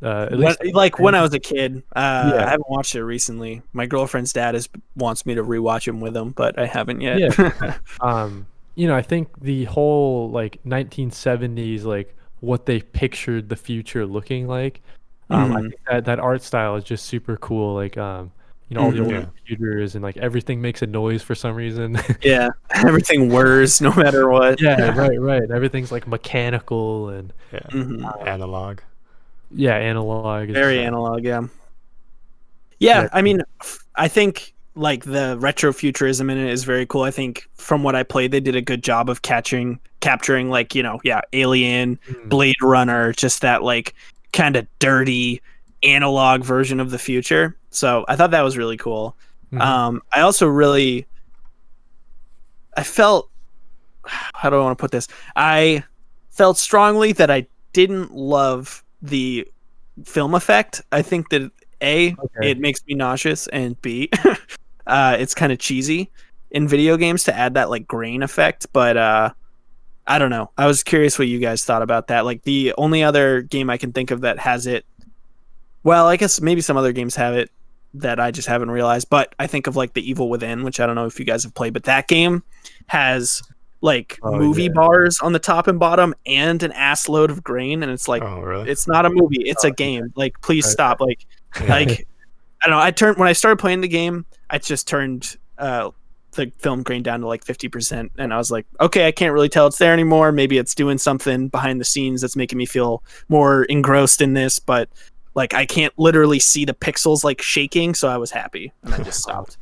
Speaker 2: at least
Speaker 1: when I was a kid? I haven't watched it recently. My girlfriend's dad wants me to rewatch him with him, but I haven't yet.
Speaker 2: You know, I think the whole like 1970s, like what they pictured the future looking like, I think that art style is just super cool. Like, you know, all the old computers and like everything makes a noise for some reason.
Speaker 1: Yeah, everything whirs no matter what.
Speaker 2: Yeah, right. Everything's like mechanical and
Speaker 3: analog.
Speaker 2: Yeah, analog.
Speaker 1: Very analog. Yeah. I mean, I think like the retrofuturism in it is very cool. I think from what I played, they did a good job of capturing like, you know, Alien, Blade Runner, just that like kind of dirty analog version of the future. So I thought that was really cool. I also I felt, how do I want to put this? I felt strongly that I didn't love the film effect. I think that it makes me nauseous, and B, it's kind of cheesy in video games to add that like grain effect. But I don't know. I was curious what you guys thought about that. Like the only other game I can think of that has it, well, I guess maybe some other games have it that I just haven't realized, but I think of like The Evil Within, which I don't know if you guys have played, but that game has like movie bars on the top and bottom and an ass load of grain, and it's like, it's not a movie, it's a game. Like, please stop. Like, like I don't know. When I started playing the game, I just turned the film grain down to like 50%, and I was like, okay, I can't really tell it's there anymore. Maybe it's doing something behind the scenes that's making me feel more engrossed in this, but like I can't literally see the pixels like shaking, so I was happy and I just stopped.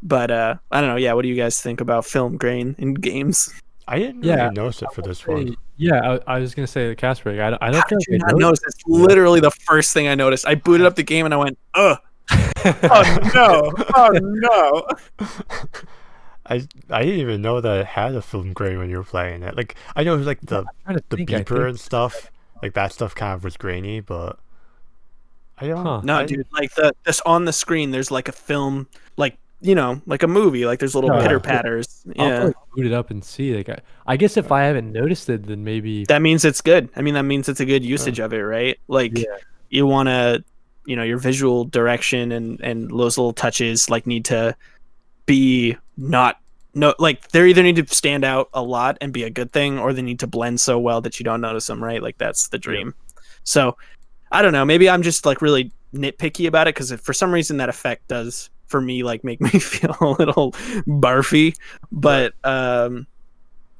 Speaker 1: But I don't know. Yeah, what do you guys think about film grain in games?
Speaker 3: I didn't really notice it for this one.
Speaker 2: Yeah, I was gonna say the Casper. I don't think
Speaker 1: I noticed. It's literally the first thing I noticed. I booted up the game and I went, ugh. Oh no!
Speaker 3: I didn't even know that it had a film grain when you were playing it. Like, I know like the beeper and stuff, like that stuff kind of was grainy, but I don't.
Speaker 1: No, dude, like this on the screen, there's like a film, like, you know, like a movie, like there's little pitter patters.
Speaker 2: I'll boot it up and see. Like, I guess if I haven't noticed it, then maybe
Speaker 1: that means it's good. I mean, that means it's a good usage of it, right? Like, you want to, you know, your visual direction and those little touches like need to be like they either need to stand out a lot and be a good thing, or they need to blend so well that you don't notice them, right? Like that's the dream. So I don't know, maybe I'm just like really nitpicky about it, because for some reason that effect does for me like make me feel a little barfy. But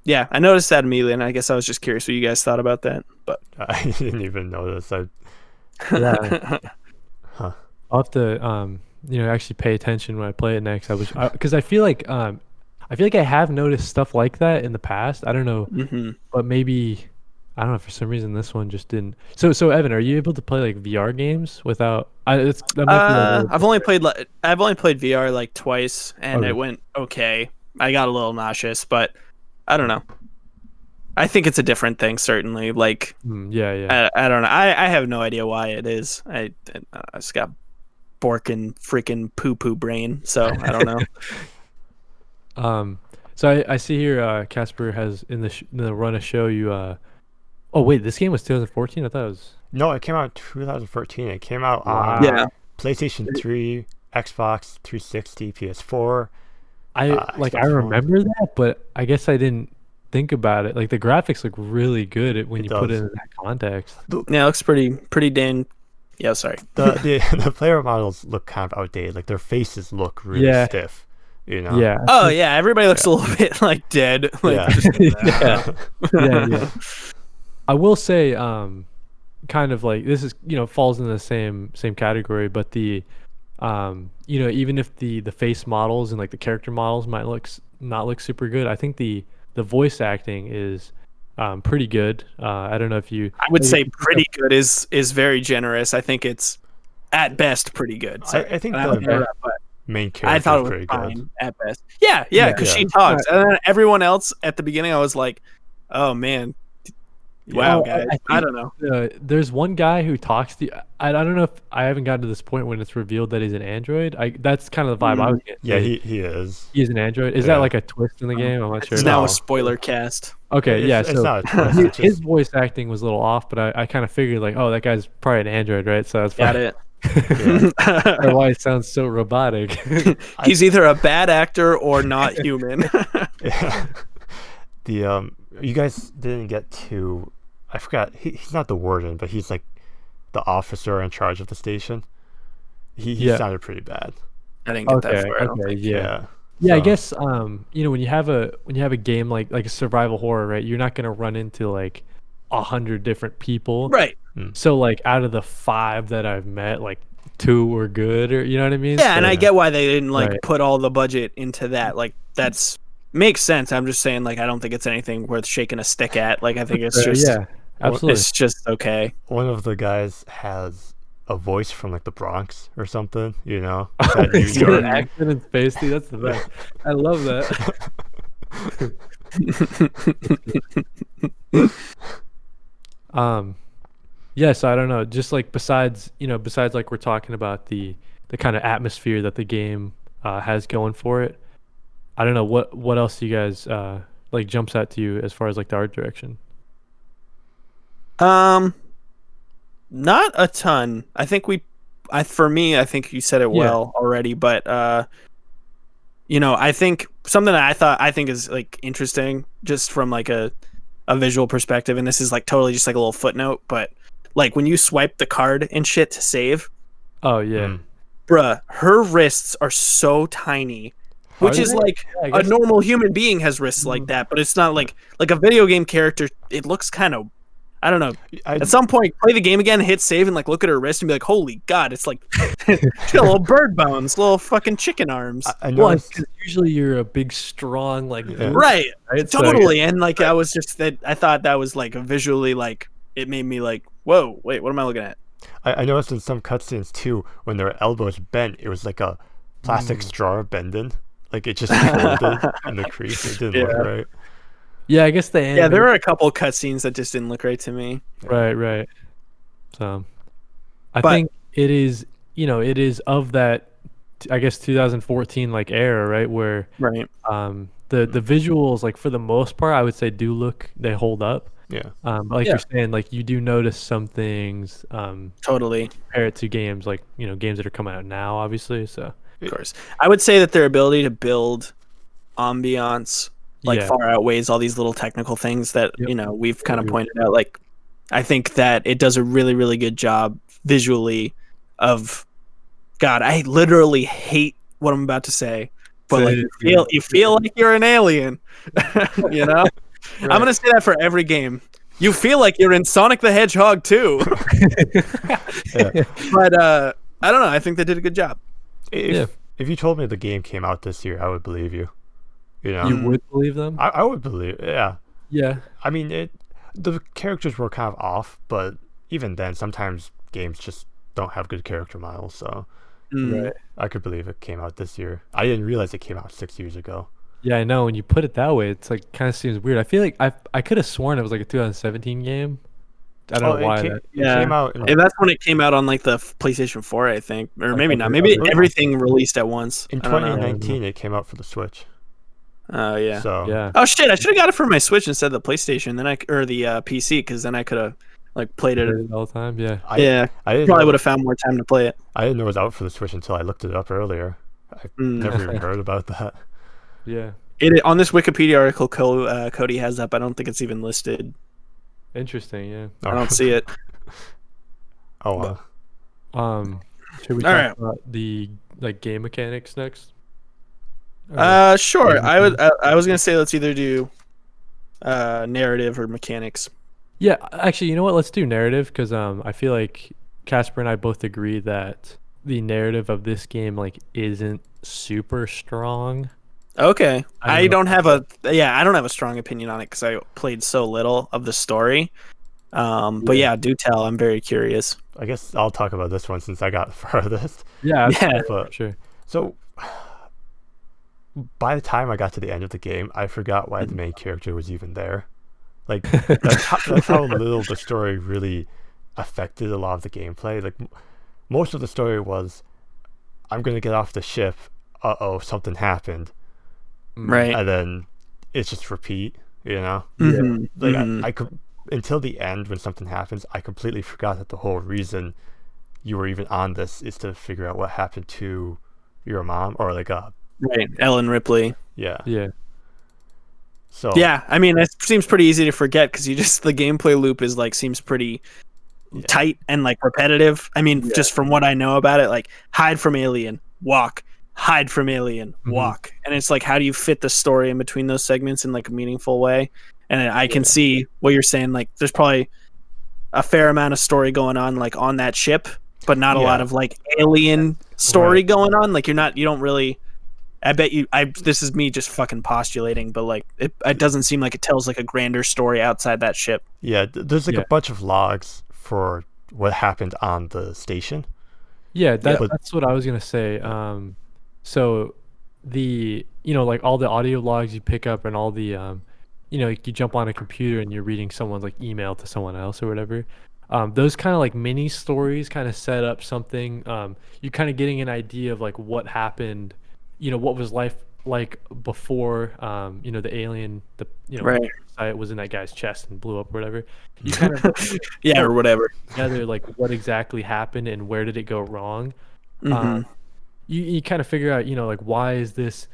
Speaker 1: yeah, I noticed that immediately, and I guess I was just curious what you guys thought about that. But
Speaker 3: I didn't even notice.
Speaker 2: I'll have to you know, actually pay attention when I play it next. Because I feel like I I feel like I have noticed stuff like that in the past. I don't know, but maybe I don't know. For some reason, this one just didn't. So Evan, are you able to play like VR games without? That might be a little
Speaker 1: I've only played VR like twice, and it went okay. I got a little nauseous, but I don't know. I think it's a different thing, certainly. Like,
Speaker 2: yeah.
Speaker 1: I don't know. I have no idea why it is. I just got Borkin freaking poo brain, so I don't know.
Speaker 2: So I see here Casper has in the run of show you oh wait, this game was 2014. I thought it was
Speaker 3: No, it came out in 2013. It came out on PlayStation 3, Xbox 360, PS4.
Speaker 2: I remember that, but I guess I didn't think about it. Like the graphics look really good when you put it in that context.
Speaker 1: Yeah, it looks pretty damn. Yeah, sorry.
Speaker 3: The player models look kind of outdated. Like their faces look really stiff. You know?
Speaker 2: Yeah.
Speaker 1: Oh yeah, everybody looks a little bit like dead. Like,
Speaker 2: yeah. I will say, kind of like this is falls in the same category, but the even if the face models and like the character models might not look super good, I think the voice acting is pretty good. I don't know if you.
Speaker 1: I would say pretty good is very generous. I think it's at best pretty good.
Speaker 3: I think the main character
Speaker 1: I thought it was
Speaker 3: pretty
Speaker 1: fine
Speaker 3: good.
Speaker 1: at best. Yeah, because she talks, and then everyone else at the beginning, I was like, oh man. Wow, guys. I don't know.
Speaker 2: There's one guy who talks to you. I don't know if I haven't gotten to this point when it's revealed that he's an android. That's kind of the vibe I was getting.
Speaker 3: Yeah, he is.
Speaker 2: He's an android. Is that like a twist in the game? I'm not sure.
Speaker 1: It's now a spoiler cast.
Speaker 2: Okay,
Speaker 3: it's not a twist,
Speaker 2: his voice acting was a little off, but I kind of figured like, oh, that guy's probably an android, right? So that's
Speaker 1: got it.
Speaker 2: Or why it sounds so robotic.
Speaker 1: He's either a bad actor or not human.
Speaker 3: You guys didn't get to. I forgot. He's not the warden, but he's like the officer in charge of the station. He sounded pretty bad.
Speaker 1: I didn't get that far.
Speaker 2: Okay,
Speaker 3: yeah.
Speaker 2: So, I guess when you have a game like a survival horror, right? You're not gonna run into like 100 different people,
Speaker 1: right?
Speaker 2: So like out of the 5 that I've met, like 2 were good, or you know what I mean?
Speaker 1: Yeah, and I get why they didn't put all the budget into that. Like that's makes sense. I'm just saying, like, I don't think it's anything worth shaking a stick at. Like, I think it's just
Speaker 2: absolutely,
Speaker 1: it's just okay.
Speaker 3: One of the guys has a voice from like the Bronx or something, you know.
Speaker 2: He's got an accent and spacey. That's the best. I love that. Yes, I don't know. Just like besides like we're talking about the kind of atmosphere that the game has going for it. I don't know what else you guys like jumps out to you as far as like the art direction.
Speaker 1: Not a ton. I think for me, I think you said it well already, but I think something that I think is like interesting just from like a visual perspective, and this is like totally just like a little footnote, but like when you swipe the card and shit to save.
Speaker 2: Oh yeah.
Speaker 1: Bruh, her wrists are so tiny. Which is like a normal human being has wrists like that, but it's not like a video game character. It looks kind of, I don't know. At some point, play the game again, hit save, and like look at her wrist and be like, "Holy God!" It's like she got little bird bones, little fucking chicken arms.
Speaker 3: I know.
Speaker 2: Because usually you're a big, strong, like
Speaker 1: right? Totally. And like I was just that I thought that was like a visually like it made me like, whoa, wait, what am I looking at?
Speaker 3: I noticed in some cutscenes too when their elbows bent, it was like a plastic straw bending. Like it just folded in the crease. It didn't look right.
Speaker 2: Yeah, I guess there
Speaker 1: were a couple cutscenes that just didn't look right to me.
Speaker 2: Right. So, I think it is. It is of that. I guess 2014 like era, right? Where the visuals, like for the most part, I would say they hold up.
Speaker 3: Yeah.
Speaker 2: Like you're saying, like you do notice some things.
Speaker 1: Totally.
Speaker 2: Compare it to games like games that are coming out now, obviously. So.
Speaker 1: Of course. I would say that their ability to build ambiance far outweighs all these little technical things that we've kind of pointed out. Like I think that it does a really, really good job visually of God, I literally hate what I'm about to say. But like you feel like you're an alien. Right. I'm gonna say that for every game. You feel like you're in Sonic the Hedgehog too. But I don't know, I think they did a good job.
Speaker 3: If you told me the game came out this year, I would believe you. You know,
Speaker 2: You would believe them?
Speaker 3: I would believe. Yeah.
Speaker 2: Yeah.
Speaker 3: I mean, the characters were kind of off, but even then, sometimes games just don't have good character models. So
Speaker 2: Right.
Speaker 3: I could believe it came out this year. I didn't realize it came out 6 years ago.
Speaker 2: Yeah, I know. When you put it that way, it's like kind of seems weird. I feel like I could have sworn it was like a 2017 game. I don't know why.
Speaker 3: It came out.
Speaker 1: And that's when it came out on like the PlayStation 4, I think, or
Speaker 2: Like
Speaker 1: maybe not. Maybe everything released at once.
Speaker 3: In 2019, it came out for the Switch.
Speaker 1: Oh yeah.
Speaker 3: So
Speaker 2: Yeah.
Speaker 1: Oh shit! I should have got it for my Switch instead of the PlayStation. Then or the PC, because then I could have like played it
Speaker 2: all the time. Yeah.
Speaker 1: I probably would have found more time to play it.
Speaker 3: I didn't know it was out for the Switch until I looked it up earlier. I never even heard about that.
Speaker 2: Yeah.
Speaker 1: On this Wikipedia article Kody has up, I don't think it's even listed.
Speaker 2: Interesting. Yeah.
Speaker 1: I don't see it.
Speaker 3: Oh wow.
Speaker 2: Should we talk about the game mechanics next?
Speaker 1: Sure. I was gonna say let's either do narrative or mechanics.
Speaker 2: Yeah, actually, you know what? Let's do narrative because I feel like Casper and I both agree that the narrative of this game isn't super strong.
Speaker 1: Okay. I don't have a strong opinion on it because I played so little of the story. But yeah, do tell. I'm very curious.
Speaker 3: I guess I'll talk about this one since I got farthest.
Speaker 2: Yeah,
Speaker 3: but,
Speaker 2: sure.
Speaker 3: So by the time I got to the end of the game, I forgot why the main character was even there. Like that's how little the story really affected a lot of the gameplay. Like most of the story was, I'm gonna get off the ship. Something happened.
Speaker 1: Right.
Speaker 3: And then it's just repeat. You know.
Speaker 1: Mm-hmm.
Speaker 3: Like I could until the end when something happens, I completely forgot that the whole reason you were even on this is to figure out what happened to your mom or
Speaker 1: right, Ellen Ripley.
Speaker 3: Yeah. So
Speaker 1: yeah, I mean, it seems pretty easy to forget because the gameplay loop is seems pretty tight and repetitive. I mean, just from what I know about it, hide from alien, walk, hide from alien, walk, and it's how do you fit the story in between those segments in a meaningful way? And I can see what you're saying. There's probably a fair amount of story going on on that ship, but not a lot of alien story going on. You don't really. I bet you. This is me just fucking postulating, but it doesn't seem like it tells a grander story outside that ship.
Speaker 3: Yeah, there's a bunch of logs for what happened on the station.
Speaker 2: Yeah, that's what I was gonna say. So the all the audio logs you pick up and all the you jump on a computer and you're reading someone's email to someone else or whatever. Those kind of mini stories kind of set up something. You're kind of getting an idea of what happened. What was life like before the alien
Speaker 1: right.
Speaker 2: it was in that guy's chest and blew up or whatever. You kind of
Speaker 1: or whatever
Speaker 2: together what exactly happened and where did it go wrong. You kind of figure out why is this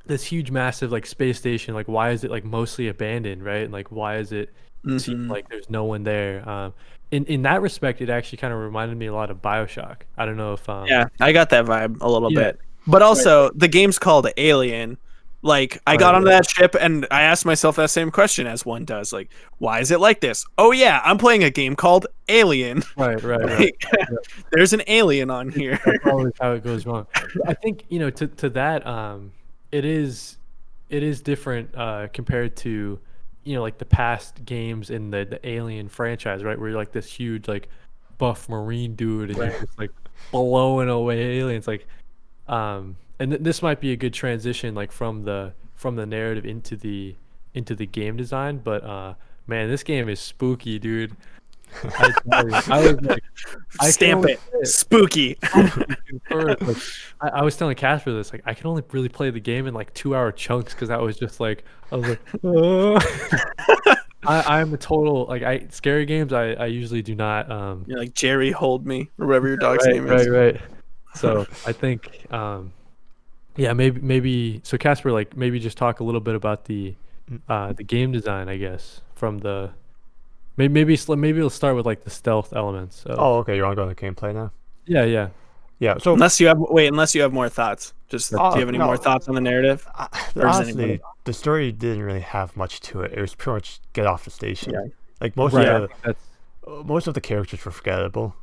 Speaker 2: huge massive space station why is it mostly abandoned, right? And why is it seem like there's no one there. In that respect it actually kind of reminded me a lot of BioShock. I don't know if
Speaker 1: yeah, I got that vibe a little bit. But also, the game's called Alien. I got onto that ship and I asked myself that same question as one does. Why is it like this? Oh yeah, I'm playing a game called Alien.
Speaker 2: Right.
Speaker 1: There's an alien on here.
Speaker 2: That's always how it goes wrong. I think to that it is different compared to the past games in the Alien franchise, right? Where you're this huge buff marine dude and you're just blowing away aliens and this might be a good transition from the narrative into the game design, but man, this game is spooky, dude. I was
Speaker 1: stamp it spooky.
Speaker 2: I was telling Casper this I can only really play the game in 2-hour chunks because I was just I was I'm a total scary games I usually do not
Speaker 1: you're Jerry hold me or whatever your dog's name is.
Speaker 2: Right. So I think maybe so Casper maybe just talk a little bit about the game design, I guess, from the maybe we'll start with the stealth elements. So.
Speaker 3: Oh, okay, you want to go to the gameplay now?
Speaker 2: Yeah.
Speaker 3: So
Speaker 1: unless you have more thoughts, do you have any more thoughts on the narrative?
Speaker 3: Honestly, the story didn't really have much to it. It was pretty much get off the station.
Speaker 1: Yeah.
Speaker 3: Most of the characters were forgettable.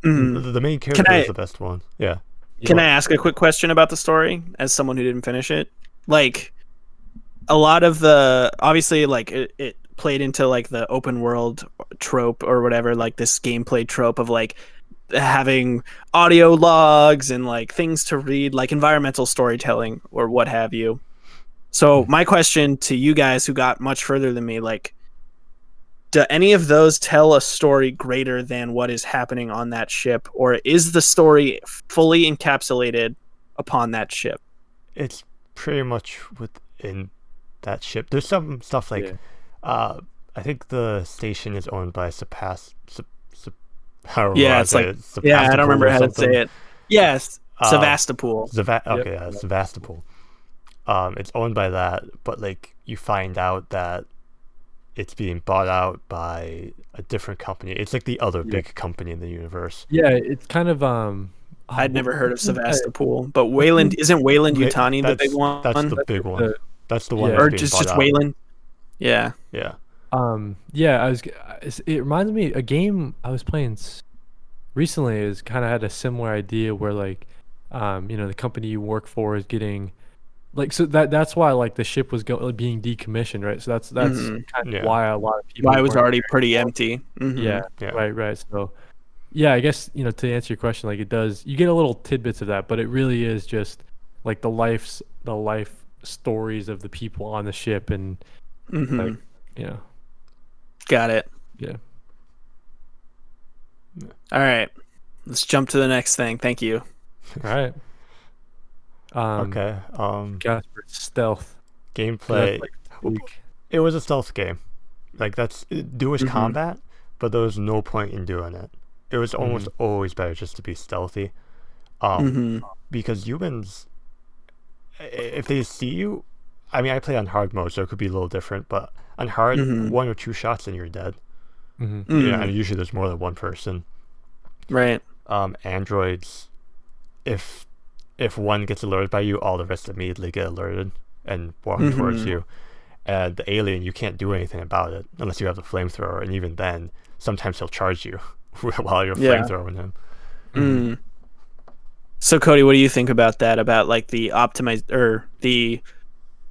Speaker 3: The main character is the best one. Yeah.
Speaker 1: Can I ask a quick question about the story as someone who didn't finish it? a lot of the obviously like it played into like the open world trope or whatever, like this gameplay trope of like having audio logs and like things to read, like environmental storytelling or what have you. So my question to you guys who got much further than me, like, do any of those tell a story greater than what is happening on that ship, or is the story fully encapsulated upon that ship?
Speaker 3: It's pretty much within that ship. There's some stuff like, I think the station is owned by
Speaker 1: yeah, it's like, yeah, I don't remember how to say it. Yes, Sevastopol.
Speaker 3: Sevastopol. It's owned by that, but like you find out that it's being bought out by a different company. It's like the other big company in the universe.
Speaker 2: Yeah, it's kind of
Speaker 1: I'd never heard of Sevastopol, but Wayland isn't Wayland-Yutani the big one?
Speaker 3: That's the big one. That's the one.
Speaker 1: Or just Wayland. Yeah.
Speaker 3: Yeah.
Speaker 2: Yeah. It reminds me a game I was playing recently is kind of had a similar idea where like, the company you work for is getting. Like so that's why like the ship was being decommissioned, right? So that's kind of why a lot of people.
Speaker 1: Why it was already pretty empty.
Speaker 2: Mm-hmm. Yeah, right. So, yeah, I guess to answer your question, like it does, you get a little tidbits of that, but it really is just like the life stories of the people on the ship, and like
Speaker 1: Got it.
Speaker 2: Yeah.
Speaker 1: All right, let's jump to the next thing. Thank you.
Speaker 2: All right.
Speaker 3: Okay.
Speaker 2: Casper, stealth
Speaker 3: gameplay. It was a stealth game. Like there was combat, but there was no point in doing it. It was almost always better just to be stealthy. Because humans, if they see you, I mean, I play on hard mode, so it could be a little different. But on hard, 1 or 2 shots and you're dead. Yeah, and usually there's more than one person.
Speaker 1: Right.
Speaker 3: Androids, if one gets alerted by you, all the rest immediately get alerted and walk towards you. And the alien, you can't do anything about it unless you have the flamethrower, and even then, sometimes he'll charge you while you're flamethrowing him.
Speaker 1: So Kody, what do you think about that? About like the optimized or the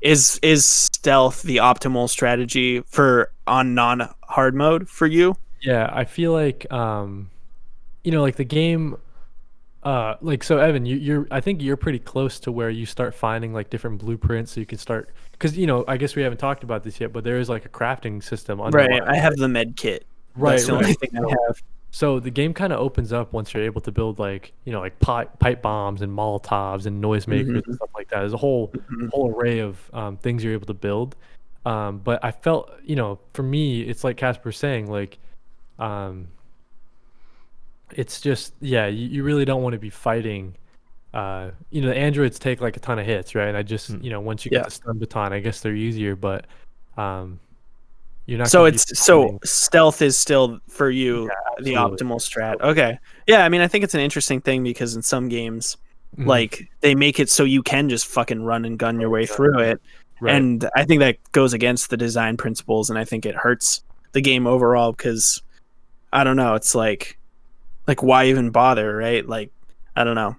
Speaker 1: is stealth the optimal strategy for on non-hard mode for you?
Speaker 2: Yeah, I feel like like the game. Like so, Evan, I think you're pretty close to where you start finding like different blueprints, so you can start because I guess we haven't talked about this yet, but there is like a crafting system.
Speaker 1: Right, I have the med kit.
Speaker 2: Right,
Speaker 1: that's the only thing I have.
Speaker 2: So the game kind of opens up once you're able to build like like pipe bombs and Molotovs and noisemakers and stuff like that. There's a whole array of things you're able to build. But I felt for me, it's like Casper saying like. It's just you really don't want to be fighting the androids take like a ton of hits, right? And I just once you get the stun baton, I guess they're easier, but you're not
Speaker 1: so stealth is still for you the optimal strat. Okay. Yeah, I mean I think it's an interesting thing because in some games like they make it so you can just fucking run and gun your way through it. Right. And I think that goes against the design principles, and I think it hurts the game overall because I don't know, it's like why even bother, right? Like I don't know.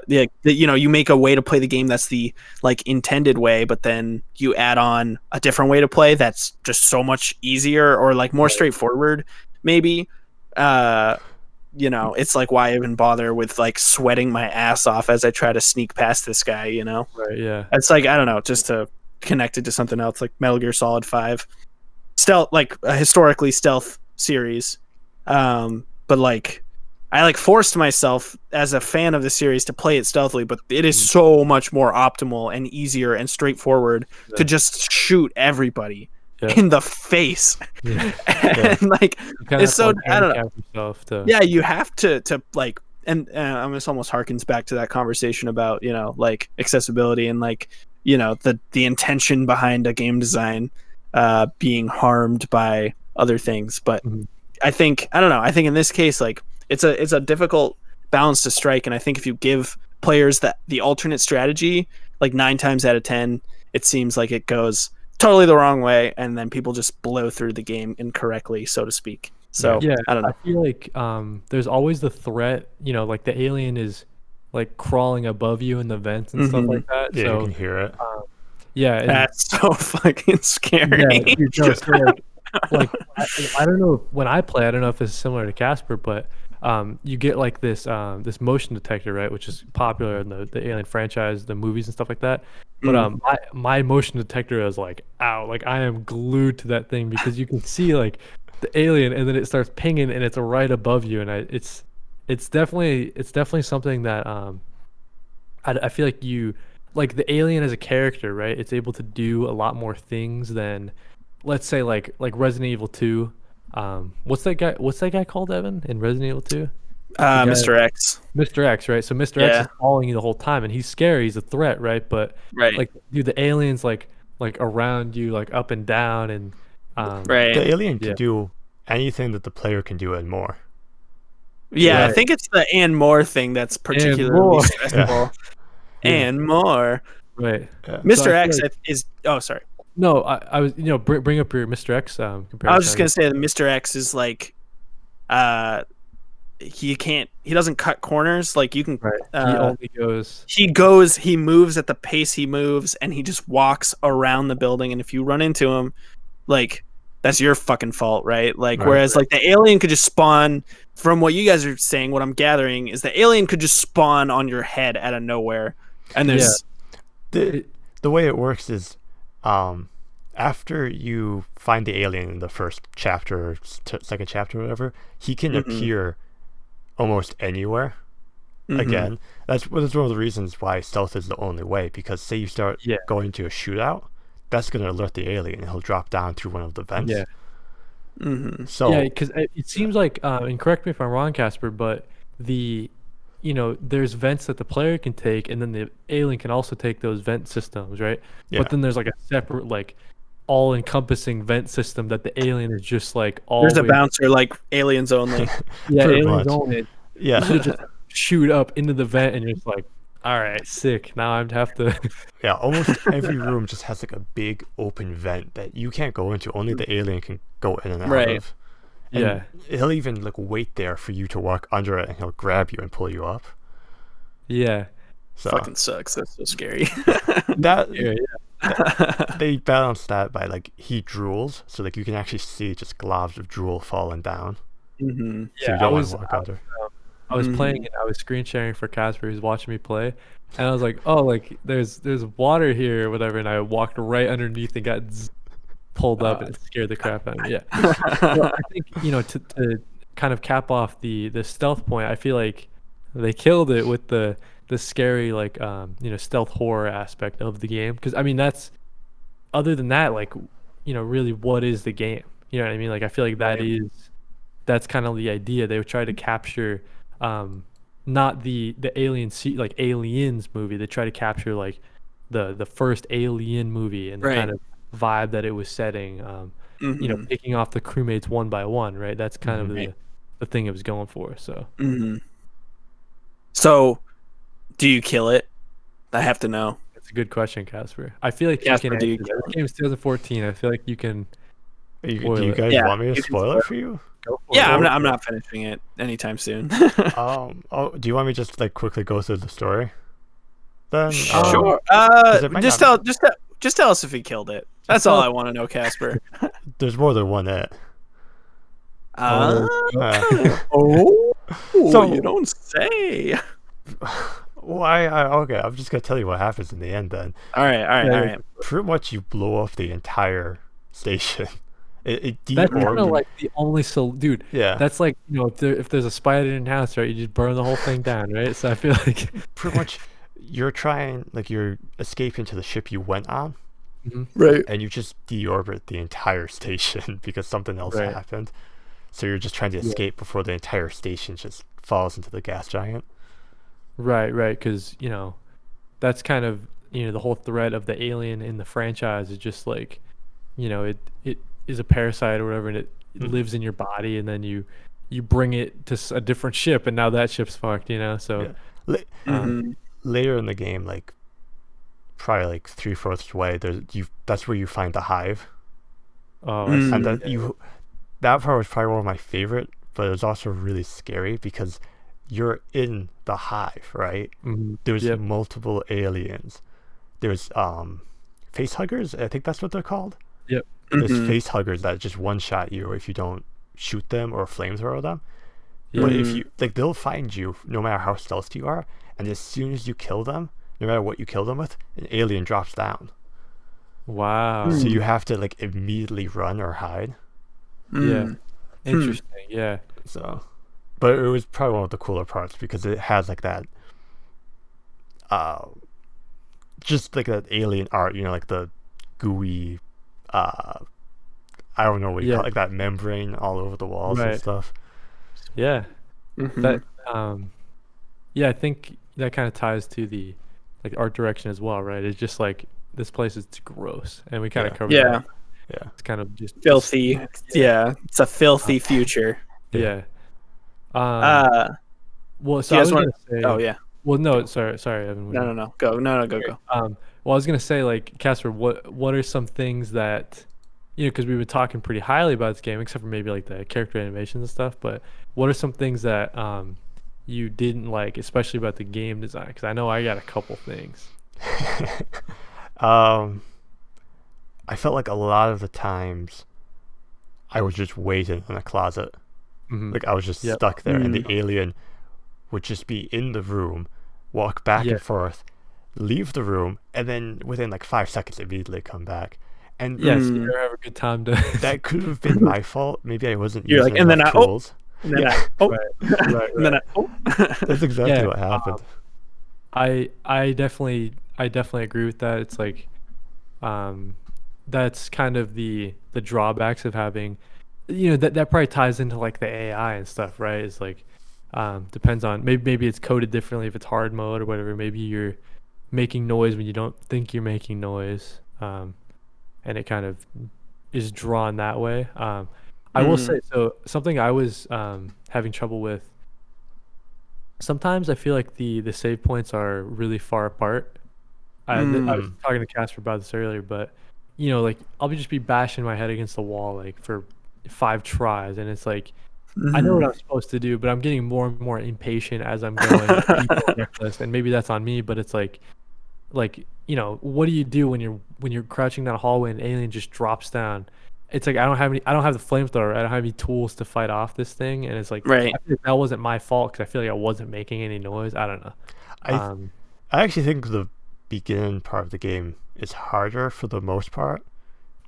Speaker 1: You make a way to play the game that's the like intended way, but then you add on a different way to play that's just so much easier or like more straightforward maybe. It's like why even bother with like sweating my ass off as I try to sneak past this guy,
Speaker 2: Right, yeah.
Speaker 1: It's like I don't know, just to connect it to something else like Metal Gear Solid 5. Stealth, like a historically stealth series. But like I like forced myself as a fan of the series to play it stealthily, but it is so much more optimal and easier and straightforward to just shoot everybody in the face. And like it's so I don't know. Yeah, you have to like and this almost harkens back to that conversation about like accessibility and like the intention behind a game design being harmed by other things, but I think in this case like it's a difficult balance to strike, and I think if you give players the alternate strategy, like 9 times out of 10, it seems like it goes totally the wrong way, and then people just blow through the game incorrectly, so to speak. So I don't know.
Speaker 2: I feel like there's always the threat, like the alien is like crawling above you in the vents and stuff like that.
Speaker 3: Yeah,
Speaker 2: so,
Speaker 3: you can hear it.
Speaker 2: Yeah, and
Speaker 1: That's so fucking scary.
Speaker 2: yeah, dude, no, so like I don't know when I play, I don't know if it's similar to Casper, but you get like this motion detector, right, which is popular in the Alien franchise, the movies and stuff like that. But my motion detector is like, ow, like I am glued to that thing because you can see like the alien and then it starts pinging and it's right above you, and it's definitely something that I feel like you like the alien as a character, right? It's able to do a lot more things than, let's say, like Resident Evil 2. What's that guy called, Evan, in Resident Evil 2?
Speaker 1: Mr. X.
Speaker 2: Mr. X, right? So Mr. X is following you the whole time, and he's scary. He's a threat, right? But like, dude, the aliens like around you, like up and down, and
Speaker 3: the alien can do anything that the player can do and more.
Speaker 1: Yeah, I think it's the and more thing that's particularly stressful. And more.
Speaker 2: Right.
Speaker 1: Mr. So X is. Oh, sorry.
Speaker 2: No, I was bring up your Mr. X comparison.
Speaker 1: I was just gonna say that Mr. X is like, he doesn't cut corners like you can. He moves at the pace he moves, and he just walks around the building. And if you run into him, like, that's your fucking fault, right? Like, whereas like the alien could just spawn. From what you guys are saying, what I'm gathering is the alien could just spawn on your head out of nowhere, and there's
Speaker 3: the way it works is, after you find the alien in the first chapter or second chapter or whatever, he can appear almost anywhere. Again, that's one of the reasons why stealth is the only way, because say you start going to a shootout, that's going to alert the alien and he'll drop down through one of the vents. So
Speaker 2: because it seems like, and correct me if I'm wrong, Casper, but there's vents that the player can take, and then the alien can also take those vent systems, right? But then there's like a separate, like, all-encompassing vent system that the alien is just like always.
Speaker 1: There's a bouncer, like aliens only.
Speaker 2: Aliens only. You just shoot up into the vent, and you're just like, all right, sick. Now I have to.
Speaker 3: Almost every room just has like a big open vent that you can't go into. Only the alien can go in and out of. And he'll even like wait there for you to walk under it, and he'll grab you and pull you up.
Speaker 1: So fucking sucks. That's so scary.
Speaker 3: They balance that by like he drools, so like you can actually see just globs of drool falling down. So you don't want to walk under.
Speaker 2: I was playing and I was screen sharing for Casper, who's watching me play, and I was like, "Oh, like there's water here, or whatever," and I walked right underneath and got pulled up, and it scared the crap out of me. I think to kind of cap off the stealth point, I feel like they killed it with the scary like stealth horror aspect of the game, because I mean that's, other than that, like, really what is the game? You know what I mean? Like I feel like that's kind of the idea. They would try to capture not the like Aliens movie. They try to capture like the first Alien movie and the kind of vibe that it was setting, picking off the crewmates one by one, right? That's kind of the thing it was going for.
Speaker 1: So do you kill it? I have to know.
Speaker 2: That's a good question, Casper. I feel like
Speaker 1: Casper,
Speaker 2: you can. The game's 2014. I feel like you can.
Speaker 3: Do you guys want me to spoil it for you?
Speaker 1: I'm not finishing it anytime soon.
Speaker 3: Do you want me to just like quickly go through the story? Then
Speaker 1: sure. Just tell us if he killed it. That's all I want to know, Casper.
Speaker 3: There's more than one it.
Speaker 1: So you don't say.
Speaker 3: Why? Okay, I'm just gonna tell you what happens in the end. Then.
Speaker 1: All right.
Speaker 3: Pretty much, you blow off the entire station. It
Speaker 2: that's kind of like the only dude.
Speaker 3: Yeah.
Speaker 2: That's like, if there's a spider in your house, right? You just burn the whole thing down, right? So I feel like
Speaker 3: pretty much you're escaping to the ship you went on,
Speaker 1: right?
Speaker 3: And you just deorbit the entire station because something else happened. So you're just trying to escape before the entire station just falls into the gas giant.
Speaker 2: Right. Because that's kind of the whole thread of the alien in the franchise is just like, it is a parasite or whatever, and it lives in your body, and then you bring it to a different ship, and now that ship's fucked, so
Speaker 3: later in the game, like probably like 3/4 of the way, that's where you find the hive. And that part was probably one of my favorite, but it was also really scary because you're in the hive, right? There's multiple aliens. There's face huggers. I think that's what they're called.
Speaker 2: Yep.
Speaker 3: There's face huggers that just one shot you if you don't shoot them or flamethrower them.
Speaker 2: Yeah.
Speaker 3: But if you they'll find you no matter how stealthy you are, and as soon as you kill them, no matter what you kill them with, an alien drops down.
Speaker 2: Wow.
Speaker 3: So you have to like immediately run or hide.
Speaker 2: Yeah. Interesting. Yeah.
Speaker 3: So, but it was probably one of the cooler parts because it has like that, just like that alien art, like the gooey, I don't know what you call it, like that membrane all over the walls and stuff.
Speaker 2: Yeah. That yeah, I think that kind of ties to the like art direction as well, right? It's just like this place is gross, and we kind of covered that.
Speaker 3: Yeah,
Speaker 2: it's kind of just
Speaker 1: filthy. Yeah, it's a filthy future.
Speaker 2: Yeah. Well, so
Speaker 1: you
Speaker 2: I
Speaker 1: guys
Speaker 2: was gonna say.
Speaker 1: Oh yeah.
Speaker 2: Well, no, sorry, Evan.
Speaker 1: No. Go. Go.
Speaker 2: Well, I was gonna say, like, Casper, what are some things that, because we've been talking pretty highly about this game, except for maybe like the character animations and stuff. But what are some things that you didn't like, especially about the game design? Because I know I got a couple things.
Speaker 3: I felt like a lot of the times I was just waiting in a closet. Like I was just stuck there, and the alien would just be in the room, walk back and forth, leave the room, and then within like 5 seconds immediately come back. And
Speaker 2: yes, you never have a good time to.
Speaker 3: That could have been my fault. Maybe I wasn't
Speaker 1: You're
Speaker 3: using
Speaker 1: like, and then
Speaker 3: tools.
Speaker 1: And then
Speaker 2: Right.
Speaker 1: And then
Speaker 3: That's exactly what happened.
Speaker 2: I definitely agree with that. It's like, that's kind of the drawbacks of having, that probably ties into like the AI and stuff, right? It's like, depends on maybe it's coded differently if it's hard mode or whatever. Maybe you're making noise when you don't think you're making noise, and it kind of is drawn that way. I will say, so something I was having trouble with. Sometimes I feel like the save points are really far apart. I was talking to Casper about this earlier, but like I'll just be bashing my head against the wall like for 5 tries, and it's like I know what I'm supposed to do, but I'm getting more and more impatient as I'm going. And maybe that's on me, but it's like what do you do when you're crouching down a hallway and an alien just drops down? It's like I don't have the flamethrower. I don't have any tools to fight off this thing, and it's like I feel like that wasn't my fault because I feel like I wasn't making any noise. I don't know.
Speaker 3: I actually think the beginning part of the game is harder for the most part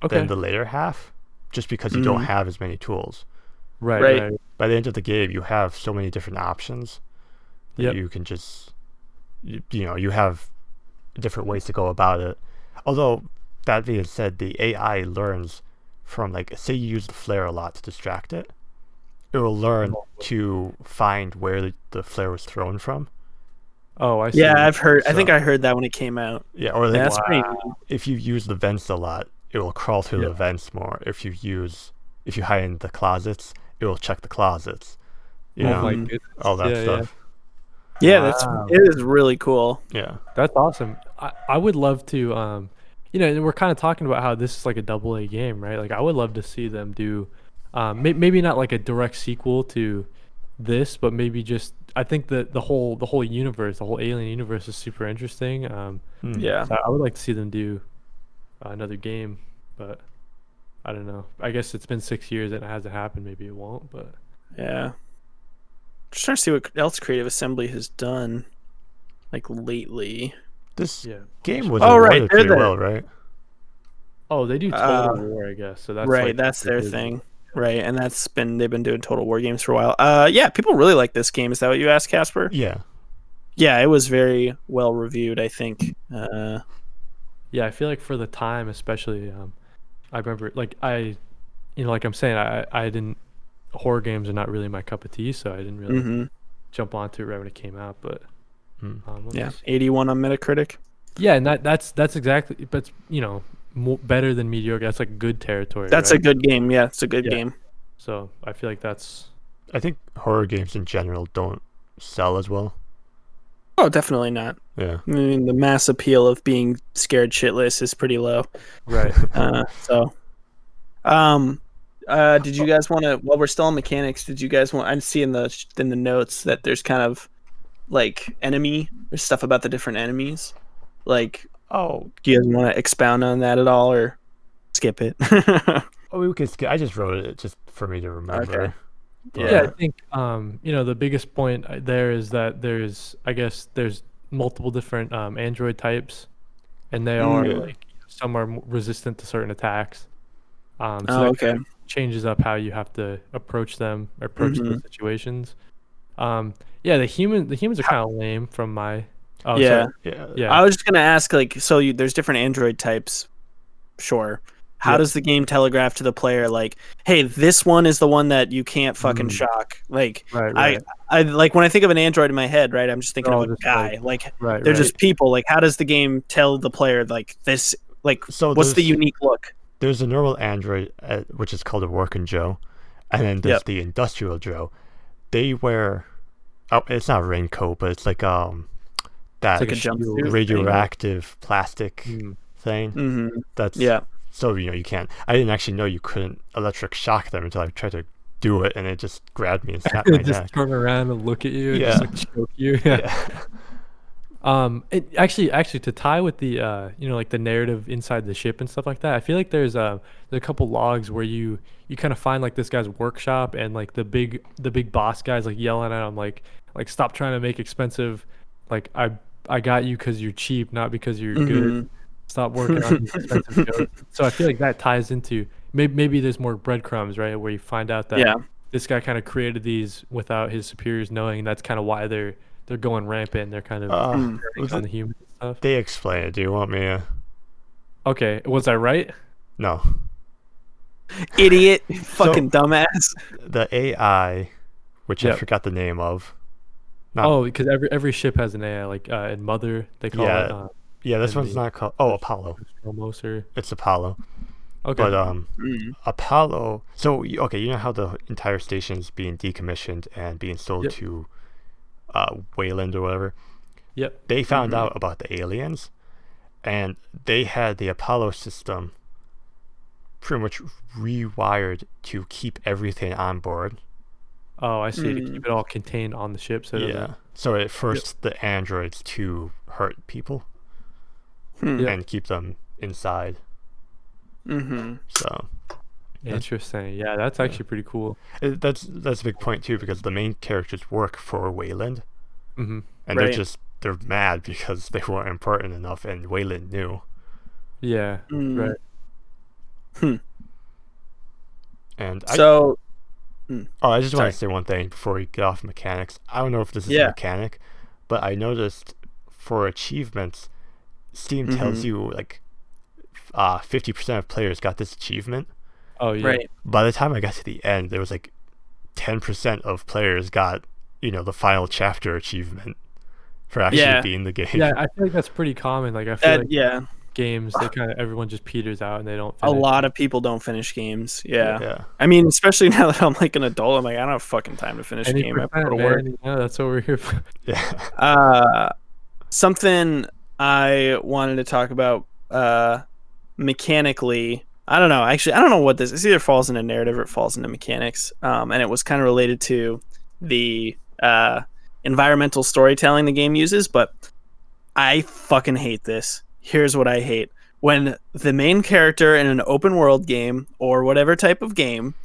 Speaker 3: than the later half, just because you don't have as many tools.
Speaker 2: Right.
Speaker 3: By the end of the game, you have so many different options that you can just, you have different ways to go about it. Although, that being said, the AI learns from, like, say you use the flare a lot to distract it, it will learn to find where the flare was thrown from.
Speaker 2: Oh, I see.
Speaker 1: Yeah, I've heard. I think I heard that when it came out.
Speaker 3: Yeah, or like,
Speaker 1: that's pretty.
Speaker 3: If you use the vents a lot, it will crawl through the vents more. If you hide in the closets, it will check the closets.
Speaker 2: My goodness.
Speaker 3: All that stuff.
Speaker 1: Yeah, it is really cool.
Speaker 3: Yeah,
Speaker 2: that's awesome. I would love to. We're kind of talking about how this is like a AA game, right? Like I would love to see them do, maybe not like a direct sequel to this, but maybe just. I think that the whole universe, the whole alien universe, is super interesting.
Speaker 1: Yeah,
Speaker 2: so I would like to see them do another game, but I don't know. I guess it's been 6 years and it hasn't happened. Maybe it won't, but
Speaker 1: yeah. Just trying to see what else Creative Assembly has done, like lately.
Speaker 3: This game was
Speaker 1: right,
Speaker 3: pretty well, right?
Speaker 2: Oh, they do Total War, I guess. So that's
Speaker 1: right.
Speaker 2: Like,
Speaker 1: that's their thing. Right, and they've been doing Total War games for a while. Yeah, people really like this game. Is that what you asked, Casper?
Speaker 3: Yeah.
Speaker 1: Yeah, it was very well reviewed, I think.
Speaker 2: Yeah, I feel like for the time, especially, I remember, like like I'm saying, I didn't. Horror games are not really my cup of tea, so I didn't really jump onto it right when it came out. But
Speaker 1: 81 on Metacritic.
Speaker 2: Yeah, and that's exactly, but better than mediocre. That's like good territory.
Speaker 1: That's
Speaker 2: right?
Speaker 1: a good game. Yeah, it's a good game.
Speaker 2: So I feel like that's.
Speaker 3: I think horror games in general don't sell as well.
Speaker 1: Oh, definitely not.
Speaker 3: Yeah.
Speaker 1: I mean, the mass appeal of being scared shitless is pretty low.
Speaker 2: Right.
Speaker 1: Did you guys want to? While we're still on mechanics, did you guys want? I see in the notes that there's kind of like there's stuff about the different enemies. Like
Speaker 3: Oh,
Speaker 1: Do you guys want to expound on that at all, or skip it?
Speaker 3: we could skip. I just wrote it just for me to remember.
Speaker 1: Okay.
Speaker 2: Yeah, I think the biggest point there is that there's multiple different Android types, and they are like some are resistant to certain attacks. So that kind of changes up how you have to approach those situations. The humans are kind of lame from my. Oh,
Speaker 1: yeah.
Speaker 2: Sorry.
Speaker 1: Yeah. I was just gonna ask, like, so there's different Android types. Sure. How does the game telegraph to the player, like, hey, this one is the one that you can't fucking shock? Like, right. I like when I think of an Android in my head, right? I'm just thinking of a guy. They're just people. Like, how does the game tell the player, like, this, like, so what's the unique look?
Speaker 3: There's a normal Android, which is called a working Joe, and then there's the industrial Joe. They wear, it's not a raincoat, but it's like that
Speaker 1: like a
Speaker 3: radioactive plastic thing. That's So you can't. I didn't actually know you couldn't electric shock them until I tried to do it, and it just grabbed me and snapped my neck.
Speaker 2: Just turn around and look at you, and just like choke you. It actually to tie with the like the narrative inside the ship and stuff like that. I feel like there's a couple logs where you kind of find like this guy's workshop, and like the big boss guy's like yelling at him like stop trying to make expensive. Like I got you because you're cheap, not because you're good. Stop working on these expensive jokes. So I feel like that ties into maybe there's more breadcrumbs, right? Where you find out that this guy kind of created these without his superiors knowing, and that's kind of why they're going rampant. They're kind of on the human stuff.
Speaker 3: They explain it. Do you want me to?
Speaker 2: Okay, was I right?
Speaker 3: No.
Speaker 1: Idiot, fucking dumbass.
Speaker 3: The AI, which I forgot the name of.
Speaker 2: Because every ship has an AI, like in Mother they call it.
Speaker 3: This one's not called. Apollo. It's Apollo.
Speaker 2: Okay.
Speaker 3: But Apollo. So you know how the entire station is being decommissioned and being sold to Wayland or whatever.
Speaker 2: Yep.
Speaker 3: They found out about the aliens, and they had the Apollo system pretty much rewired to keep everything on board.
Speaker 2: Oh, I see. To keep it all contained on the ship.
Speaker 3: So it forced the androids to hurt people. And keep them inside. So
Speaker 2: interesting. Yeah, that's actually pretty cool.
Speaker 3: That's a big point too, because the main characters work for Wayland, and they're mad because they weren't important enough, and Wayland knew.
Speaker 2: Yeah. Right.
Speaker 3: And
Speaker 1: I
Speaker 3: just want to say one thing before we get off mechanics. I don't know if this is a mechanic, but I noticed for achievements, Steam tells you like 50% of players got this achievement.
Speaker 2: Oh yeah.
Speaker 1: Right.
Speaker 3: By the time I got to the end, there was like 10% of players got the final chapter achievement for actually being the game.
Speaker 2: Yeah, I feel like that's pretty common. Like I feel like games, everyone just peters out and they don't finish.
Speaker 1: A lot of people don't finish games. Yeah. I mean, especially now that I'm like an adult, I'm like, I don't have fucking time to finish a game. I have to go to work.
Speaker 2: Yeah, that's what we're here for.
Speaker 1: Something I wanted to talk about mechanically. I don't know. Actually, I don't know what this is. It either falls into narrative or it falls into mechanics. And it was kind of related to the environmental storytelling the game uses, but I fucking hate this. Here's what I hate. When the main character in an open world game or whatever type of game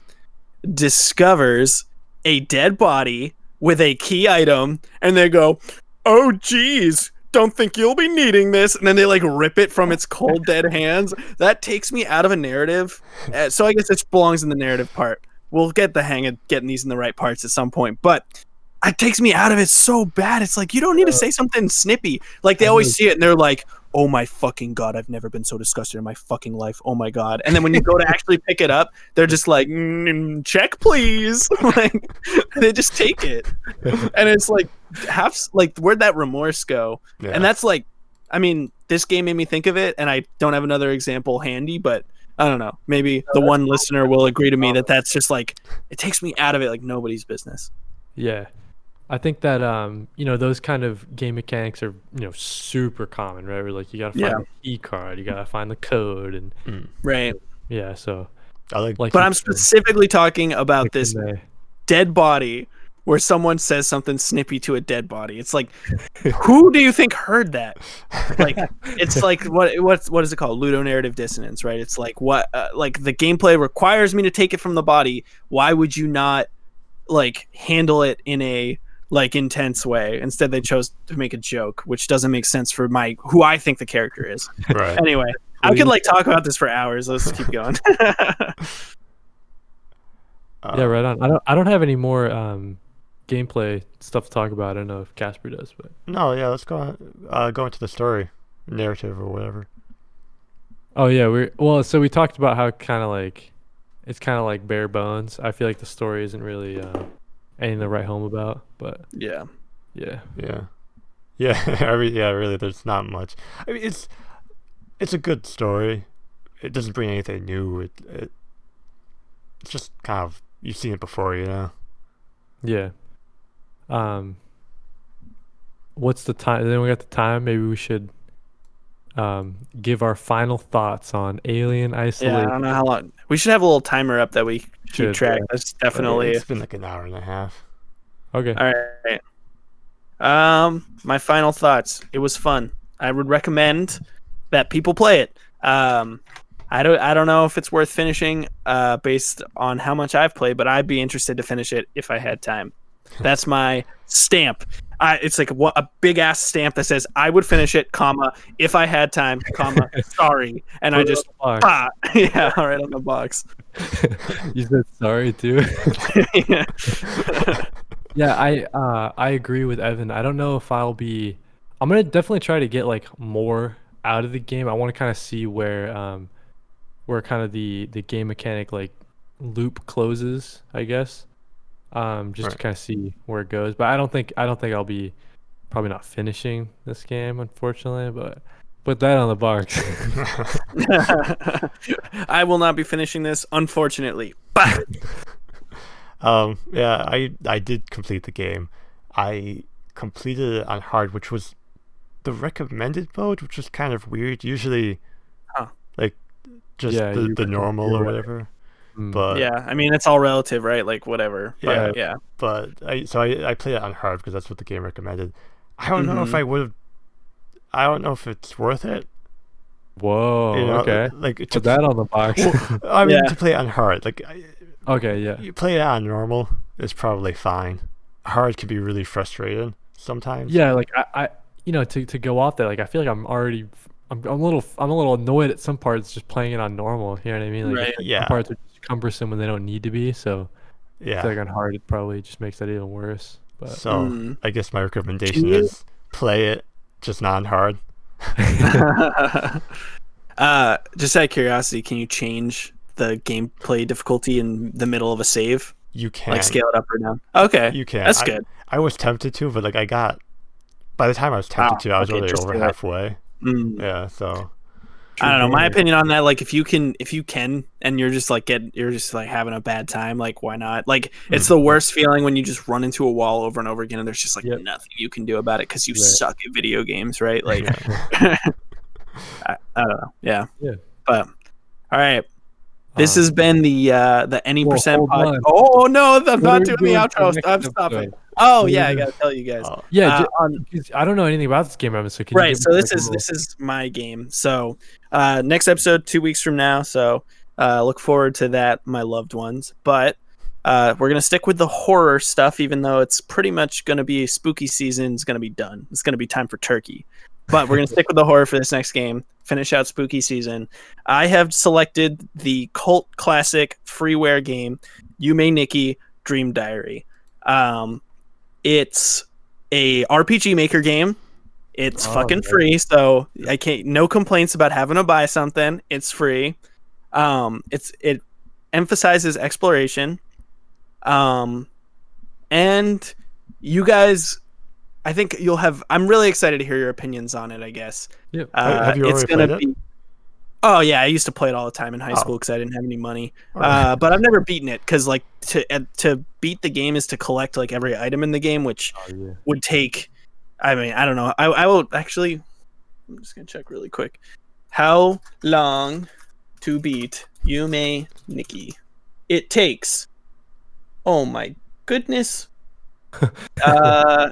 Speaker 1: discovers a dead body with a key item and they go, "Oh geez, don't think you'll be needing this," and then they like rip it from its cold dead hands. That takes me out of a narrative. So I guess this belongs in the narrative part. We'll get the hang of getting these in the right parts at some point, but it takes me out of it so bad. It's like, you don't need to say something snippy. Like they always see it and they're like, "Oh my fucking god, I've never been so disgusted in my fucking life. Oh my god." And then when you go to actually pick it up, they're just like, "Check please." Like they just take it. And it's like where'd that remorse go? Yeah. And that's like, I mean, this game made me think of it, and I don't have another example handy, but I don't know. Maybe the one listener will agree to me that that's just like, it takes me out of it like nobody's business.
Speaker 2: Yeah. I think that those kind of game mechanics are super common, right? Where like you gotta find the key card, you gotta find the code, and
Speaker 1: right.
Speaker 2: Yeah, so
Speaker 3: I like
Speaker 1: but I'm specifically talking about this dead body where someone says something snippy to a dead body. It's like, who do you think heard that? Like, it's like what is it called? Ludonarrative dissonance, right? It's like what like the gameplay requires me to take it from the body. Why would you not like handle it in a like intense way? Instead, they chose to make a joke, which doesn't make sense for who I think the character is.
Speaker 3: Right.
Speaker 1: Anyway, I could like talk about this for hours. Let's keep going.
Speaker 2: Yeah, right on. I don't have any more gameplay stuff to talk about. I don't know if Casper does, but
Speaker 3: no, yeah, let's go into the story narrative or whatever.
Speaker 2: Oh yeah, so we talked about how it's kind of like bare bones. I feel like the story isn't really anything to write home about, but
Speaker 1: yeah.
Speaker 3: Really, there's not much. I mean, it's a good story. It doesn't bring anything new. It's just kind of, you've seen it before, you know.
Speaker 2: Yeah. What's the time? Then we got the time. Maybe we should give our final thoughts on Alien Isolation.
Speaker 1: Yeah, I don't know how long. We should have a little timer up that we keep track.
Speaker 2: Yeah.
Speaker 1: That's definitely.
Speaker 3: It's been like an hour and a half.
Speaker 2: Okay.
Speaker 1: All right. My final thoughts. It was fun. I would recommend that people play it. I don't know if it's worth finishing based on how much I've played, but I'd be interested to finish it if I had time. That's my stamp. It's like a big ass stamp that says I would finish it, comma, if I had time, comma, sorry. And I just yeah, all right on the box.
Speaker 2: You said sorry too.
Speaker 1: Yeah.
Speaker 2: Yeah, I agree with Evan. I don't know if I'm gonna definitely try to get like more out of the game. I want to kind of see where kind of the game mechanic like loop closes, I guess. Just to kind of see where it goes. But I don't think I'll be probably not finishing this game, unfortunately, but put that on the box.
Speaker 1: I will not be finishing this, unfortunately.
Speaker 3: Yeah, I did complete the game. I completed it on hard, which was the recommended mode, which was kind of weird. Usually, like just the normal or whatever. But
Speaker 1: yeah, I mean it's all relative, right? Like whatever.
Speaker 3: Yeah,
Speaker 1: yeah.
Speaker 3: But I played it on hard because that's what the game recommended. I don't know if I would have. I don't know if it's worth it.
Speaker 2: Whoa.
Speaker 3: You know,
Speaker 2: okay.
Speaker 3: Like
Speaker 2: put that on the box.
Speaker 3: Well, I mean, to play it on hard, like.
Speaker 2: Okay. Yeah.
Speaker 3: You play it on normal, it's probably fine. Hard can be really frustrating sometimes.
Speaker 2: Yeah, like I to go off that, like I feel like I'm a little annoyed at some parts just playing it on normal. You know what I mean? Like,
Speaker 1: right.
Speaker 2: Some parts are just cumbersome when they don't need to be. So
Speaker 3: yeah,
Speaker 2: I feel like on hard it probably just makes that even worse. But
Speaker 3: so I guess my recommendation is play it just non-hard.
Speaker 1: Just out of curiosity, can you change the gameplay difficulty in the middle of a save?
Speaker 3: You can
Speaker 1: like scale it up or down. Okay,
Speaker 3: you can.
Speaker 1: That's good.
Speaker 3: I was tempted to, but like by the time I was tempted to, I was already over halfway. Yeah, so
Speaker 1: I don't know. My opinion on that, like if you can, and you're just like having a bad time, like why not? Like it's the worst feeling when you just run into a wall over and over again, and there's just like nothing you can do about it because you suck at video games, right? Like I don't know. Yeah. But all right. This has been the any percent pod. Oh no, I'm not doing the outro. I'm stopping. Oh yeah, I gotta tell you guys.
Speaker 2: I don't know anything about this game, so can
Speaker 1: right. So this is my game. So next episode 2 weeks from now. So look forward to that, my loved ones. But we're gonna stick with the horror stuff, even though it's pretty much gonna be spooky season. It's gonna be done. It's gonna be time for turkey. But we're gonna stick with the horror for this next game. Finish out spooky season. I have selected the cult classic freeware game, Yume Nikki Dream Diary. It's a RPG Maker game. It's fucking free, so no complaints about having to buy something. It's free. It emphasizes exploration. And you guys, I think I'm really excited to hear your opinions on it, I guess.
Speaker 3: Yeah. Have you already played it?
Speaker 1: Oh yeah, I used to play it all the time in high school because I didn't have any money. But I've never beaten it because like to beat the game is to collect like every item in the game, which would take. I mean, I don't know. I will actually. I'm just gonna check really quick. How long to beat Yume Nikki? It takes. Oh my goodness.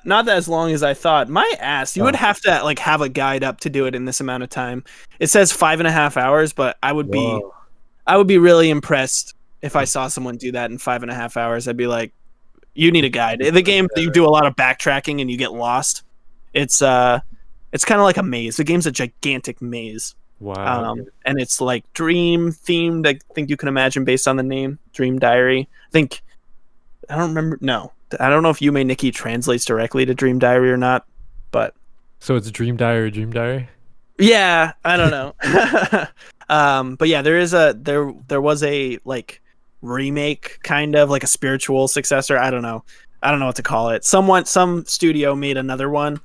Speaker 1: Not as long as I thought. My ass, you would
Speaker 2: Oh.
Speaker 1: have to like have a guide up to do it in this amount of time. It says 5.5 hours, but I would be really impressed if I saw someone do that in 5.5 hours. I'd be like, you need a guide. The game, you do a lot of backtracking and you get lost. It's kind of like a maze. The game's a gigantic maze.
Speaker 2: Wow.
Speaker 1: And it's like dream themed. I think you can imagine based on the name, Dream Diary. I don't remember. No, I don't know if Yume Nikki translates directly to Dream Diary or not, but
Speaker 2: so it's Dream Diary, Dream Diary.
Speaker 1: Yeah, I don't know. But yeah, there was a like remake, kind of like a spiritual successor. I don't know what to call it. Some studio made another one.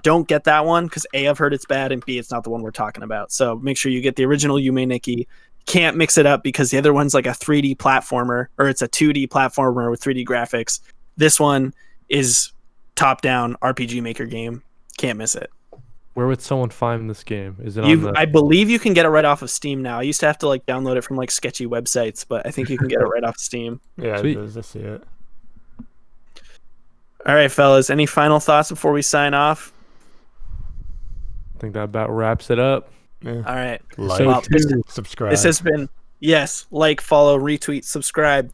Speaker 1: Don't get that one because A, I've heard it's bad, and B, it's not the one we're talking about. So make sure you get the original Yume Nikki. Can't mix it up because the other one's like a 3D platformer, or it's a 2D platformer with 3D graphics. This one is top-down RPG Maker game. Can't miss it.
Speaker 2: Where would someone find this game? Is it
Speaker 1: I believe you can get it right off of Steam now. I used to have to like download it from like sketchy websites, but I think you can get it right off Steam.
Speaker 3: Yeah, it does. I see it.
Speaker 1: All right, fellas. Any final thoughts before we sign off?
Speaker 2: I think that about wraps it up.
Speaker 3: Yeah.
Speaker 1: All right.
Speaker 3: Like, subscribe.
Speaker 1: This has been like, follow, retweet, subscribe.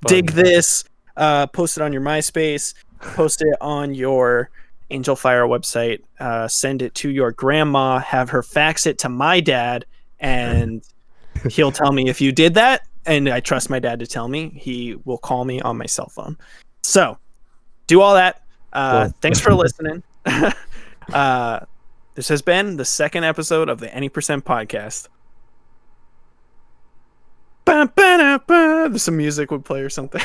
Speaker 1: Dig this. Post it on your MySpace. Post it on your Angel Fire website. Send it to your grandma. Have her fax it to my dad, and he'll tell me if you did that. And I trust my dad to tell me. He will call me on my cell phone. So do all that. Thanks for listening. This has been the second episode of the Any Percent Podcast. Some music would play or something.